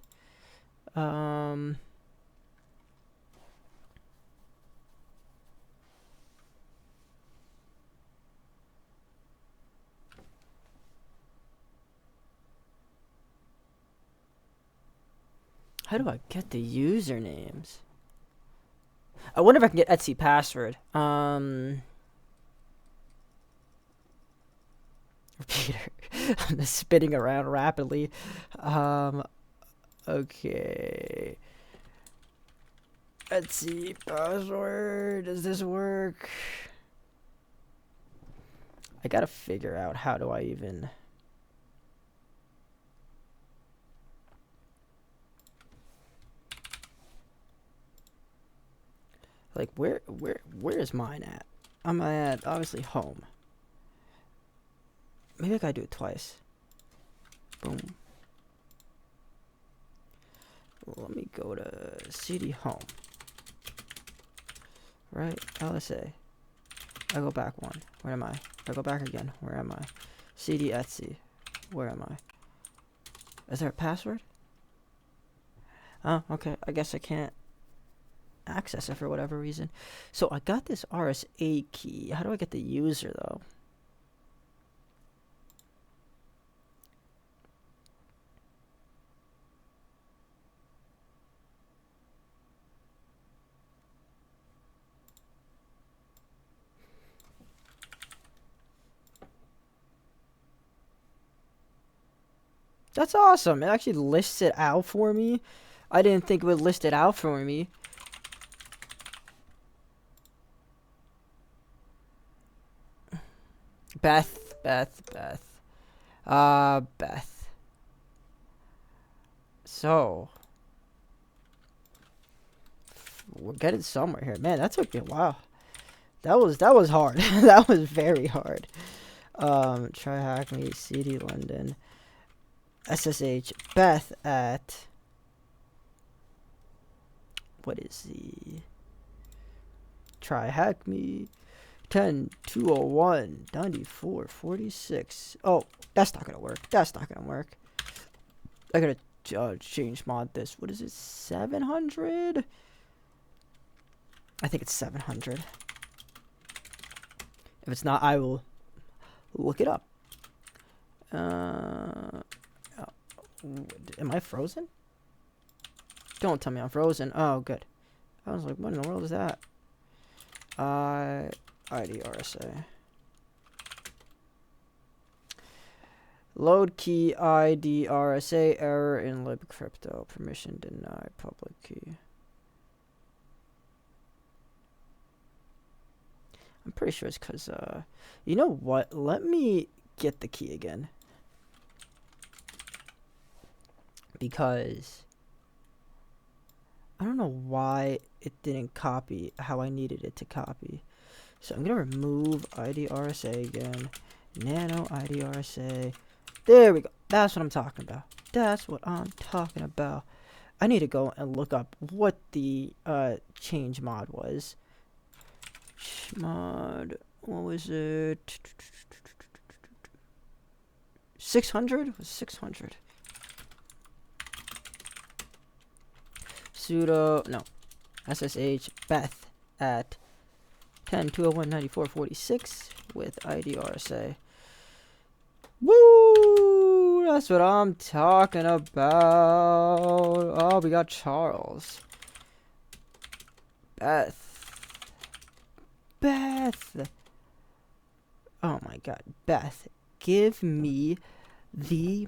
How do I get the usernames? I wonder if I can get Etsy password. Repeater. I'm just spinning around rapidly. Okay. Etsy password. Does this work? I gotta figure out how do I even... Like, where is mine at? I'm at, obviously, home. Maybe I gotta do it twice. Boom. Well, let me go to CD home. Right, LSA. I go back one. Where am I? I go back again. Where am I? CD Etsy. Where am I? Is there a password? Oh, okay. I guess I can't access it for whatever reason. So I got this RSA key. How do I get the user though? That's awesome. It actually lists it out for me. I didn't think it would list it out for me. Beth. Beth. So, we're getting somewhere here. Man, that took me a while. That was hard. That was very hard. Try hack me, CD London. SSH Beth at... What is the... Try hack me. 10-201-94-46. Oh, that's not gonna work. That's not gonna work. I gotta change mod this. What is it? 700? I think it's 700. If it's not, I will look it up. Am I frozen? Don't tell me I'm frozen. Oh, good. I was like, what in the world is that? ID RSA. Load key ID RSA error in libcrypto. Permission denied. Public key. I'm pretty sure it's because, you know what? Let me get the key again. Because I don't know why it didn't copy how I needed it to copy. So I'm going to remove ID RSA again. Nano ID RSA. There we go. That's what I'm talking about. That's what I'm talking about. I need to go and look up what the change mod was. Mod, what was it? 600? It was 600. Sudo, no. SSH Beth at 10-201-94-46 with ID RSA. Woo! That's what I'm talking about. Oh, we got Charles. Beth. Oh my god. Beth, give me the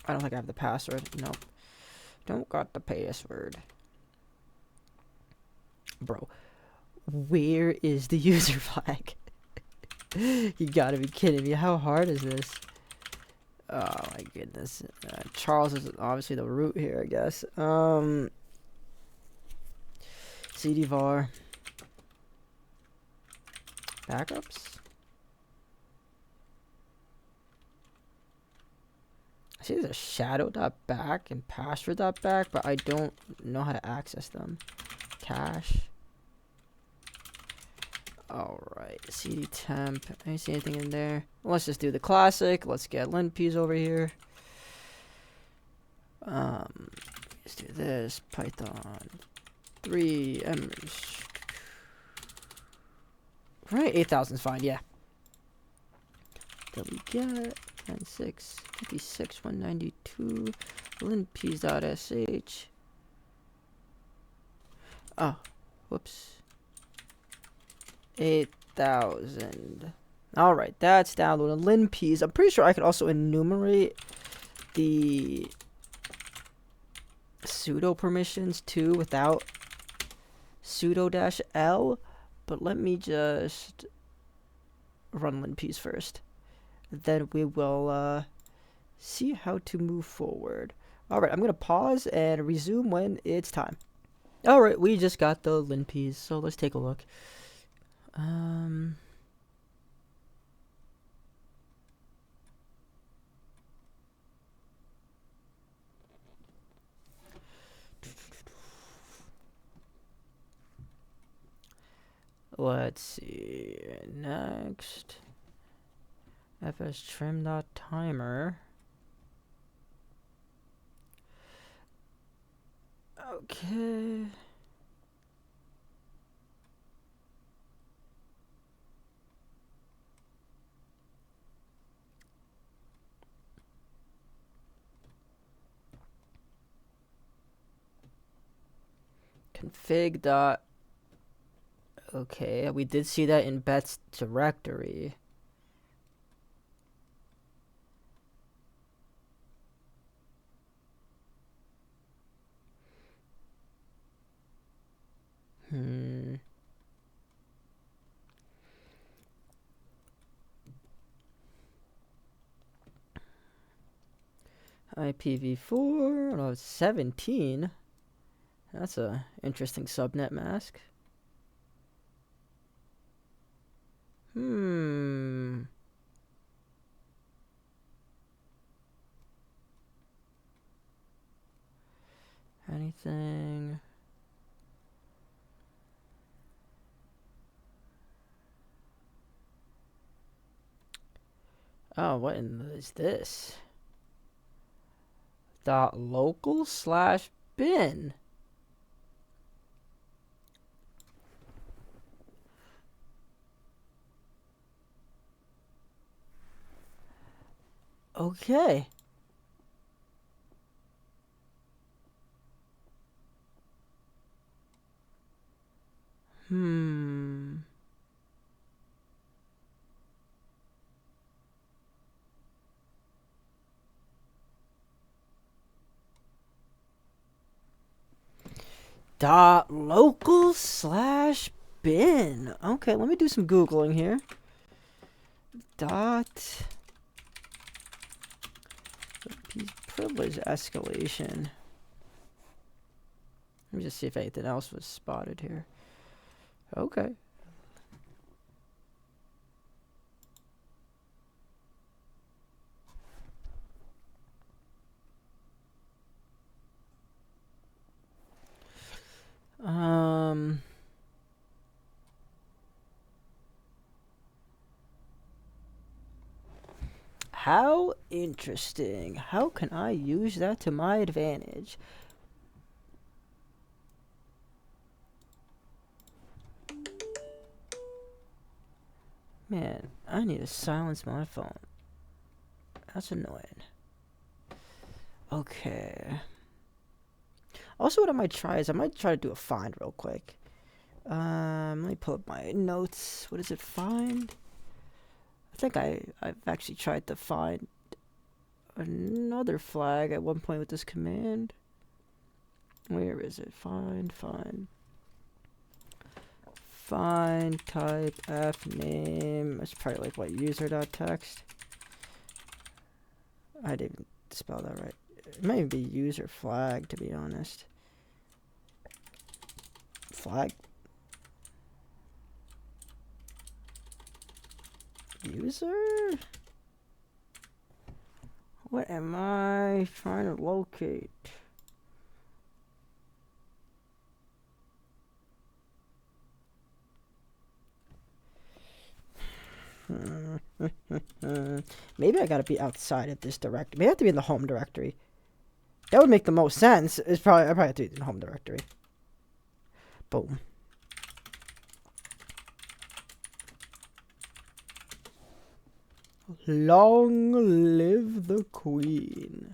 I don't think I have the password. Nope. Don't got the password. Bro, where is the user flag? You gotta be kidding me. How hard is this? Oh my goodness. Charles is obviously the root here, I guess. CD var. Backups? I see there's a shadow.back and password.back, but I don't know how to access them. Cache. Alright, CD temp. I see anything in there. Let's just do the classic. Let's get linpeas over here. Let's do this. Python 3 emers. Right, 8,000 is fine, yeah. Delete get 96 56 192 linpeas.sh. Oh, whoops. 8,000. All right, that's downloaded. Linpeas. I'm pretty sure I could also enumerate the sudo permissions too without sudo-l, but let me just run linpeas first. Then we will see how to move forward. All right, I'm gonna pause and resume when it's time. All right, we just got the linpeas, so let's take a look. Let's see. Next. fstrim.timer. Okay. Config dot. Okay, we did see that in Beth's directory. IPv4, oh, 17. That's a interesting subnet mask. Anything? Oh, what is this? .local/bin. Okay. .local/bin. Okay, let me do some Googling here. Privilege escalation. Let me just see if anything else was spotted here. Okay. How interesting. How can I use that to my advantage? Man, I need to silence my phone. That's annoying. Okay. Also, what I might try is I might try to do a find real quick. Let me pull up my notes. What is it? Find? I think I've actually tried to find another flag at one point with this command. Where is it? Find type f name. That's probably like what, user.txt. I didn't spell that right. It might even be user flag, to be honest. Flag. User? What am I trying to locate? Maybe I gotta be outside of this directory. Maybe I have to be in the home directory. That would make the most sense. It's probably I probably have to do it in home directory. Boom. Long live the queen.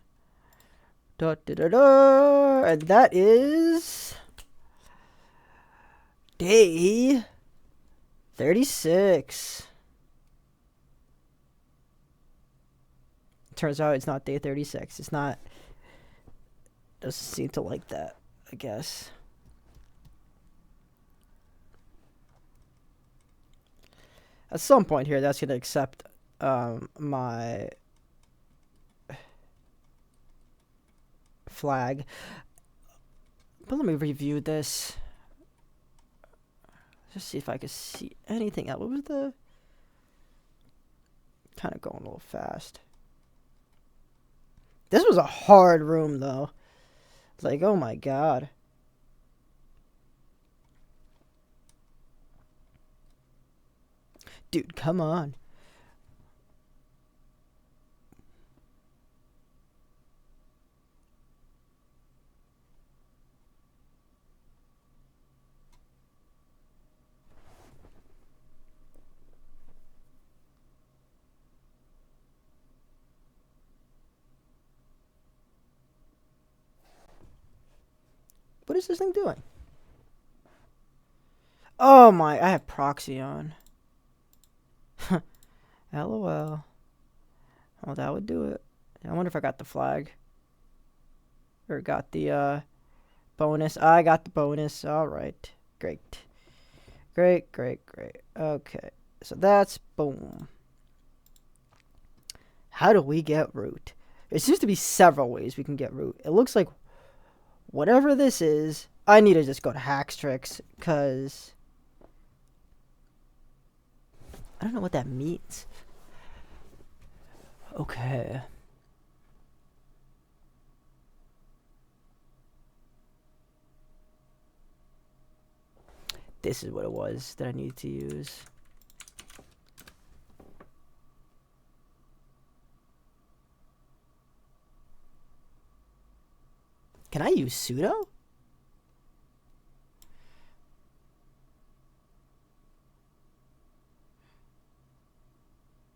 Da da da da. And that is day 36. Turns out it's not day 36. It's not. Doesn't seem to like that, I guess. At some point here, that's going to accept my flag. But let me review this. Just see if I can see anything else. What was the... Kind of going a little fast. This was a hard room, though. Like, oh my god. Dude, come on. What is this thing doing? Oh my, I have proxy on. LOL. Well, that would do it. I wonder if I got the flag. Or got the bonus. I got the bonus. Alright. Great. Great, great, great. Okay. So that's boom. How do we get root? There seems to be several ways we can get root. It looks like whatever this is, I need to just go to Hackstrix, because I don't know what that means. Okay. This is what it was that I need to use. Can I use sudo?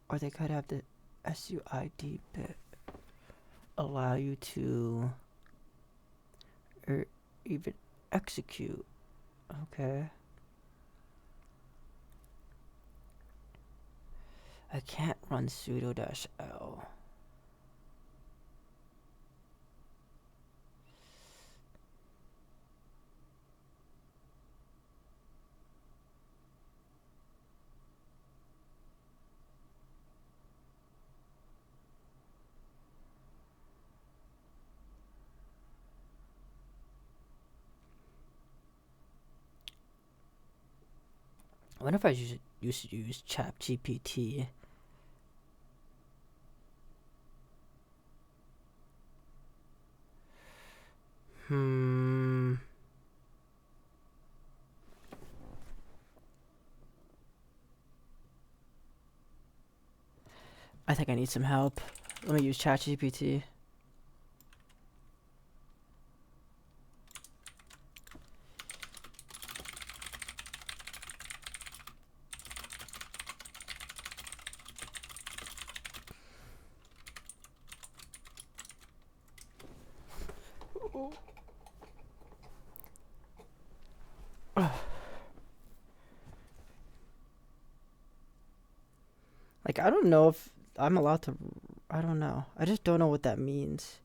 Or they could have the SUID bit allow you to or even execute. Okay. I can't run sudo-l. I wonder if I used to use ChatGPT. I think I need some help. Let me use ChatGPT. Like, I don't know if I'm allowed to... I don't know. I just don't know what that means.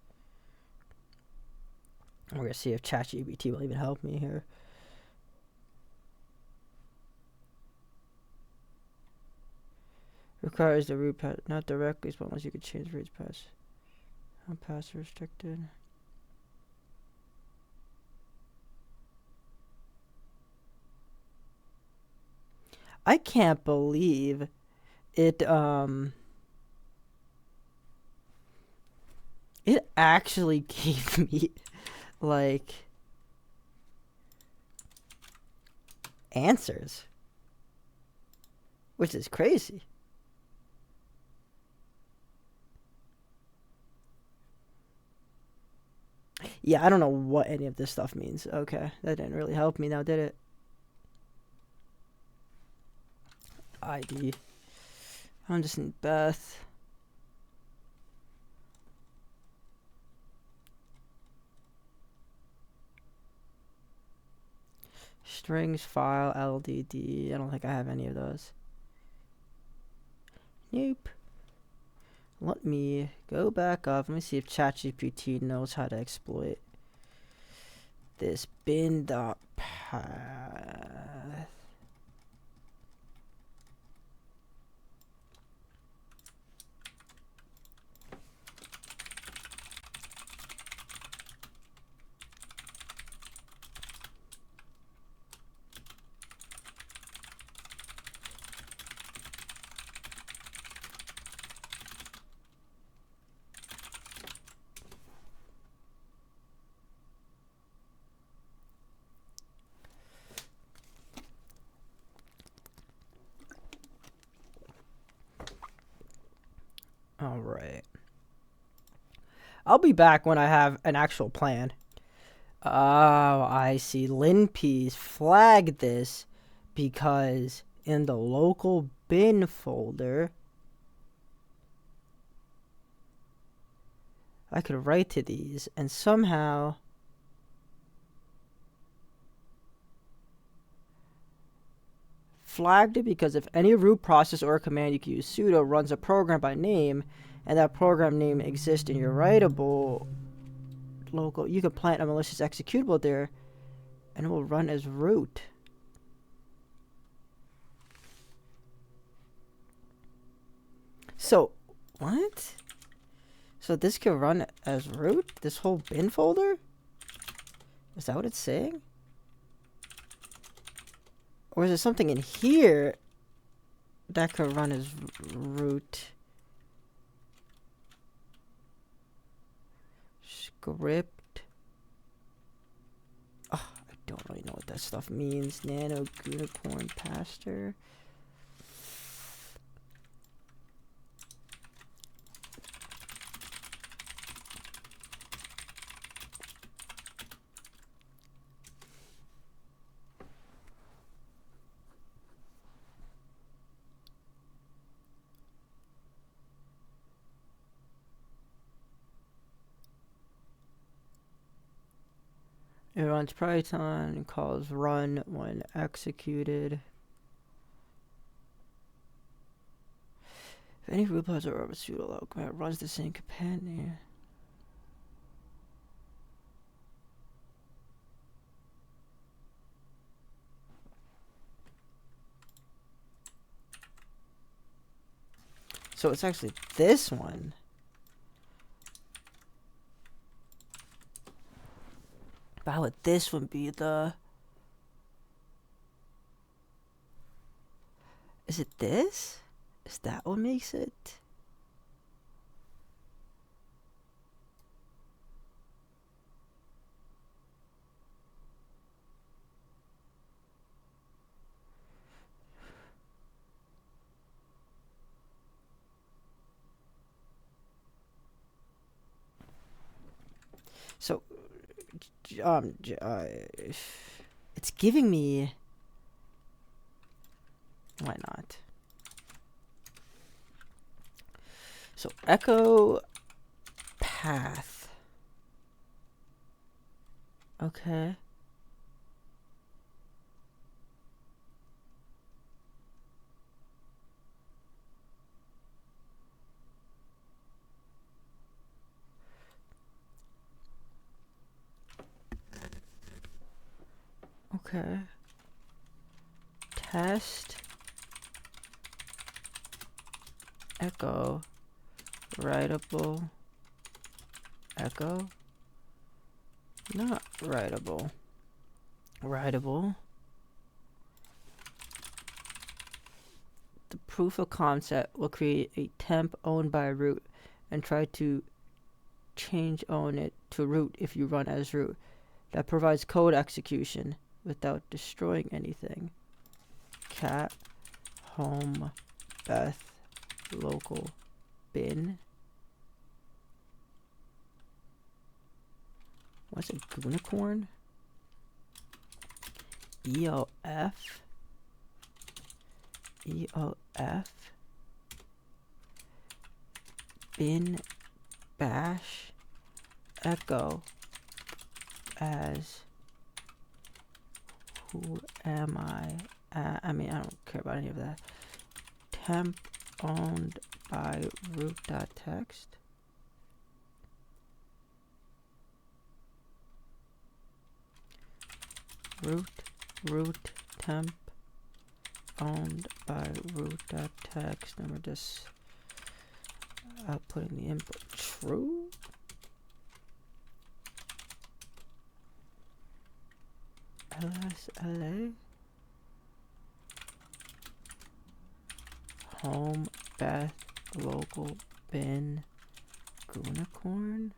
We're gonna see if ChatGPT will even help me here. Requires the root path, not directly, but unless you can change root paths. Not password restricted. I can't believe it it actually gave me like answers, which is crazy. Yeah, I don't know what any of this stuff means. Okay, that didn't really help me now, did it? ID. I'm just in Beth. Strings, file, LDD. I don't think I have any of those. Nope. Let me go back up. Let me see if ChatGPT knows how to exploit this bin.path. All right. I'll be back when I have an actual plan. Oh, I see. LinP's flagged this because in the local bin folder, I could write to these and somehow flagged it because if any root process or command you can use sudo runs a program by name and that program name exists in your writable local, you can plant a malicious executable there and it will run as root. So, what? So this can run as root? This whole bin folder? Is that what it's saying? Or is there something in here that could run as root? Script. Oh, I don't really know what that stuff means. Nano unicorn pasture. It runs Python and calls run when executed. If any root process or pseudo command runs the same companion. So it's actually this one. But how would this one be the... Is it this? Is that what makes it? So, it's giving me... Why not? So, echo path. Okay. Okay. Test. Echo. Writable. Echo. Not writable. Writable. The proof of concept will create a temp owned by root and try to change own it to root if you run as root. That provides code execution without destroying anything. Cat home beth local bin. What's it? Unicorn? EOF? EOF? Bin bash echo as who am I? I mean, I don't care about any of that. Temp owned by root.txt. Root temp owned by root.txt. And we're just outputting the input true. LSLA home beth local bin unicorn.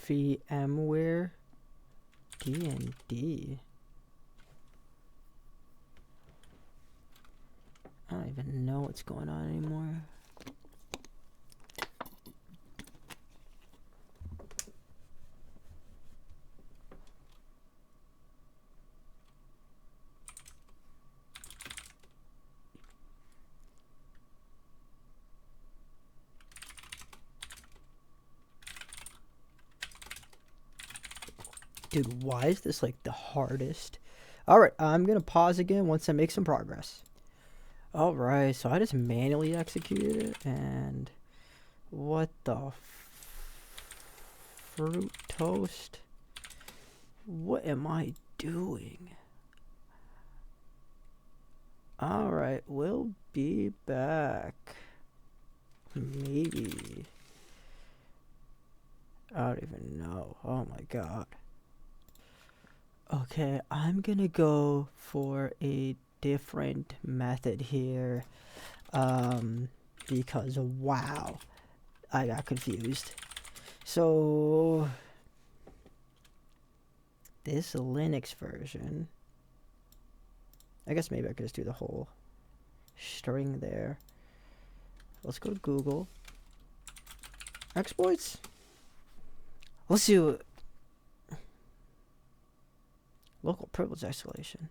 VMware D&D. I don't even know what's going on anymore. Dude, why is this like the hardest? Alright, I'm gonna pause again once I make some progress. Alright, so I just manually executed it, and what the fruit toast? What am I doing? Alright, we'll be back. Maybe. I don't even know. Oh my god. Okay, I'm gonna go for a different method here. Because wow, I got confused. So this Linux version, I guess maybe I could just do the whole string there. Let's go to Google. Exploits? Let's do local privilege escalation.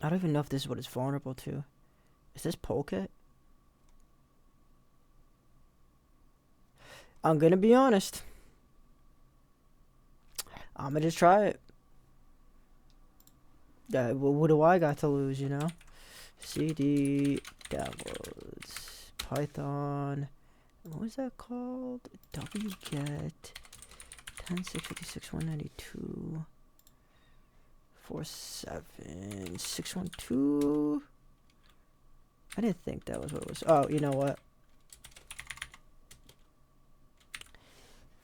I don't even know if this is what it's vulnerable to. Is this Polecat? I'm gonna be honest. I'm gonna just try it. What do I got to lose, you know? CD downloads Python What was that called? wget 10.656 192 47 612. I didn't think that was what it was. Oh, you know what?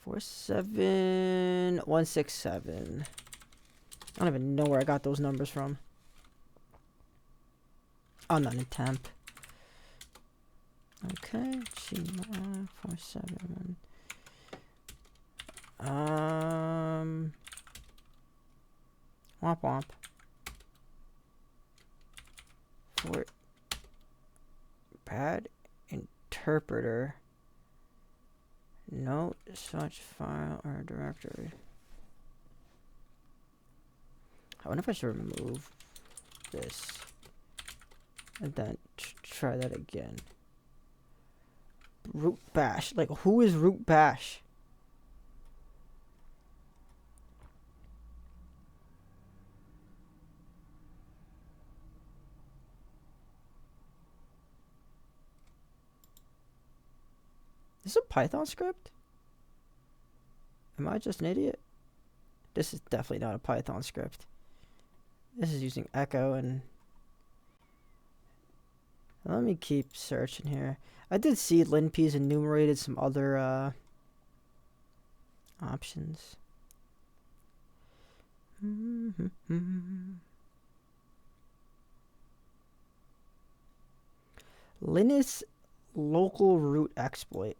47167. I don't even know where I got those numbers from. Oh, not in temp. Okay, Gmail 471. Womp womp. For bad interpreter. No such file or directory. I wonder if I should remove this and then try that again. Root bash. Like, who is root bash? Is this a Python script? Am I just an idiot? This is definitely not a Python script. This is using echo and... Let me keep searching here. I did see linp's enumerated some other options. Linus local root exploit.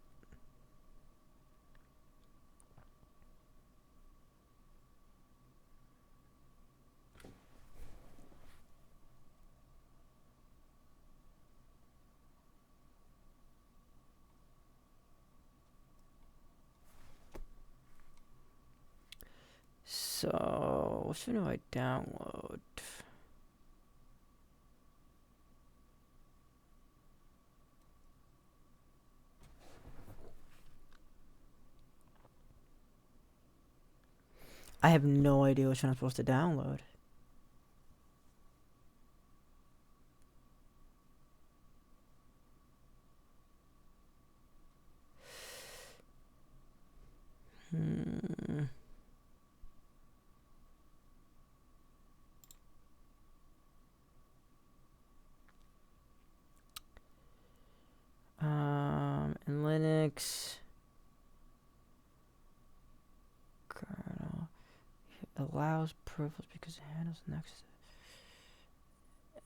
So, what should I download? I have no idea which one I'm supposed to download. In Linux, kernel allows privilege because it handles next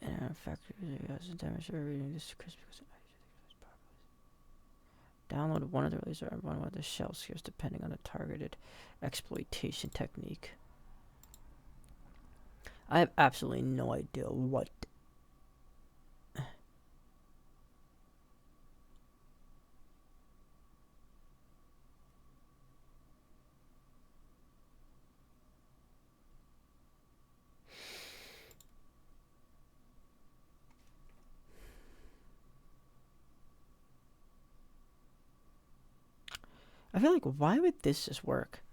and effective as a demonstrator reading this because download one of the releases or one of the shell scripts depending on the targeted exploitation technique. I have absolutely no idea what. I feel like, why would this just work?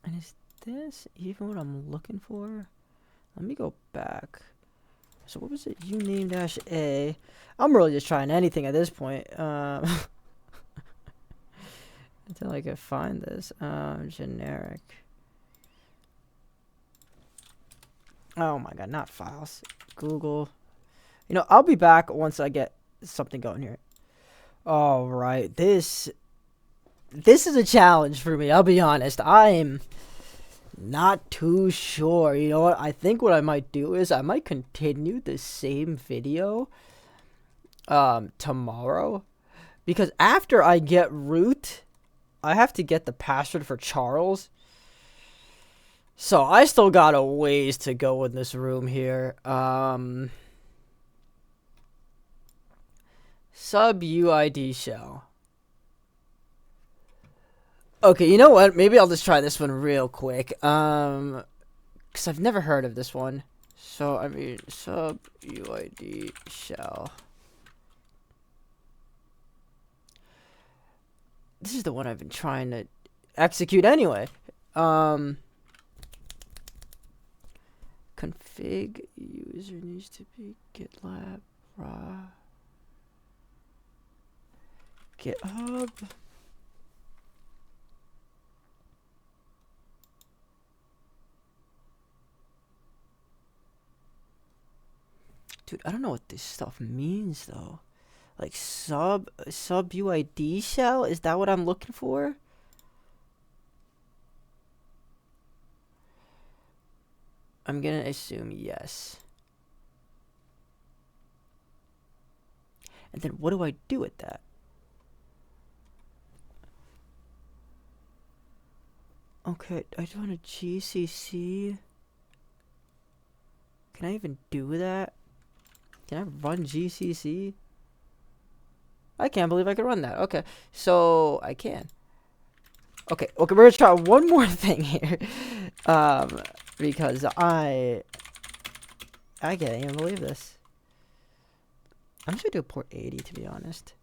And is this even what I'm looking for? Let me go back. So what was it? uname-a. I'm really just trying anything at this point. Until I can find this. Generic. Oh my god, not files. Google. You know, I'll be back once I get something going here. All right, this is a challenge for me. I'll be honest. I'm not too sure. You know what? I think what I might do is I might continue the same video tomorrow, because after I get root, I have to get the password for Charles. So I still got a ways to go in this room here. Sub UID shell. Okay, you know what? Maybe I'll just try this one real quick. Because I've never heard of this one. So, I mean, sub UID shell. This is the one I've been trying to execute anyway. Config user needs to be GitLab raw GitHub. Dude, I don't know what this stuff means though. Like sub UID shell? Is that what I'm looking for? I'm gonna assume yes. And then what do I do with that? Okay, I just want a GCC. Can I even do that? Can I run GCC? I can't believe I can run that. Okay, so I can. Okay, we're gonna try one more thing here. Because I can't even believe this. I'm just gonna do port 80 to be honest.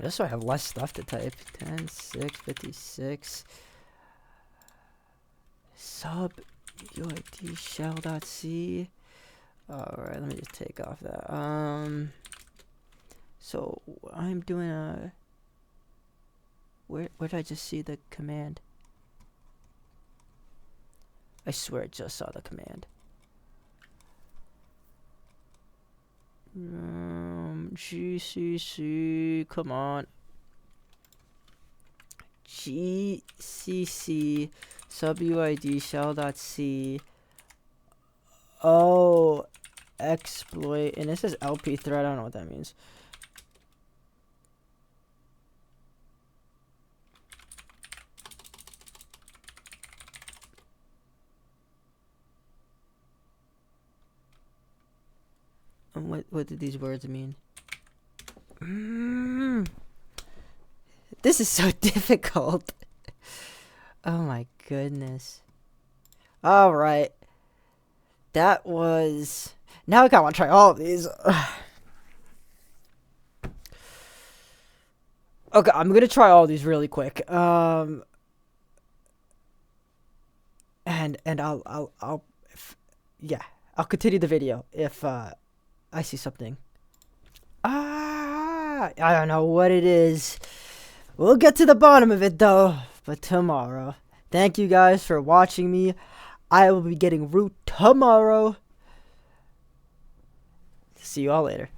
Just so I have less stuff to type. 10, 6, 56. Sub UID shell.c. Alright, let me just take off that. So I'm doing a where did I just see the command? I swear I just saw the command. GCC, come on. GCC subuid shell.c. Oh, exploit, and this is LP thread. I don't know what that means. And what do these words mean? This is so difficult. Oh my goodness. All right. That was... Now I kind of want to try all of these. Okay, I'm going to try all of these really quick. And I'll continue the video if I see something. I don't know what it is. We'll get to the bottom of it though, but tomorrow. Thank you guys for watching me. I will be getting root tomorrow. See you all later.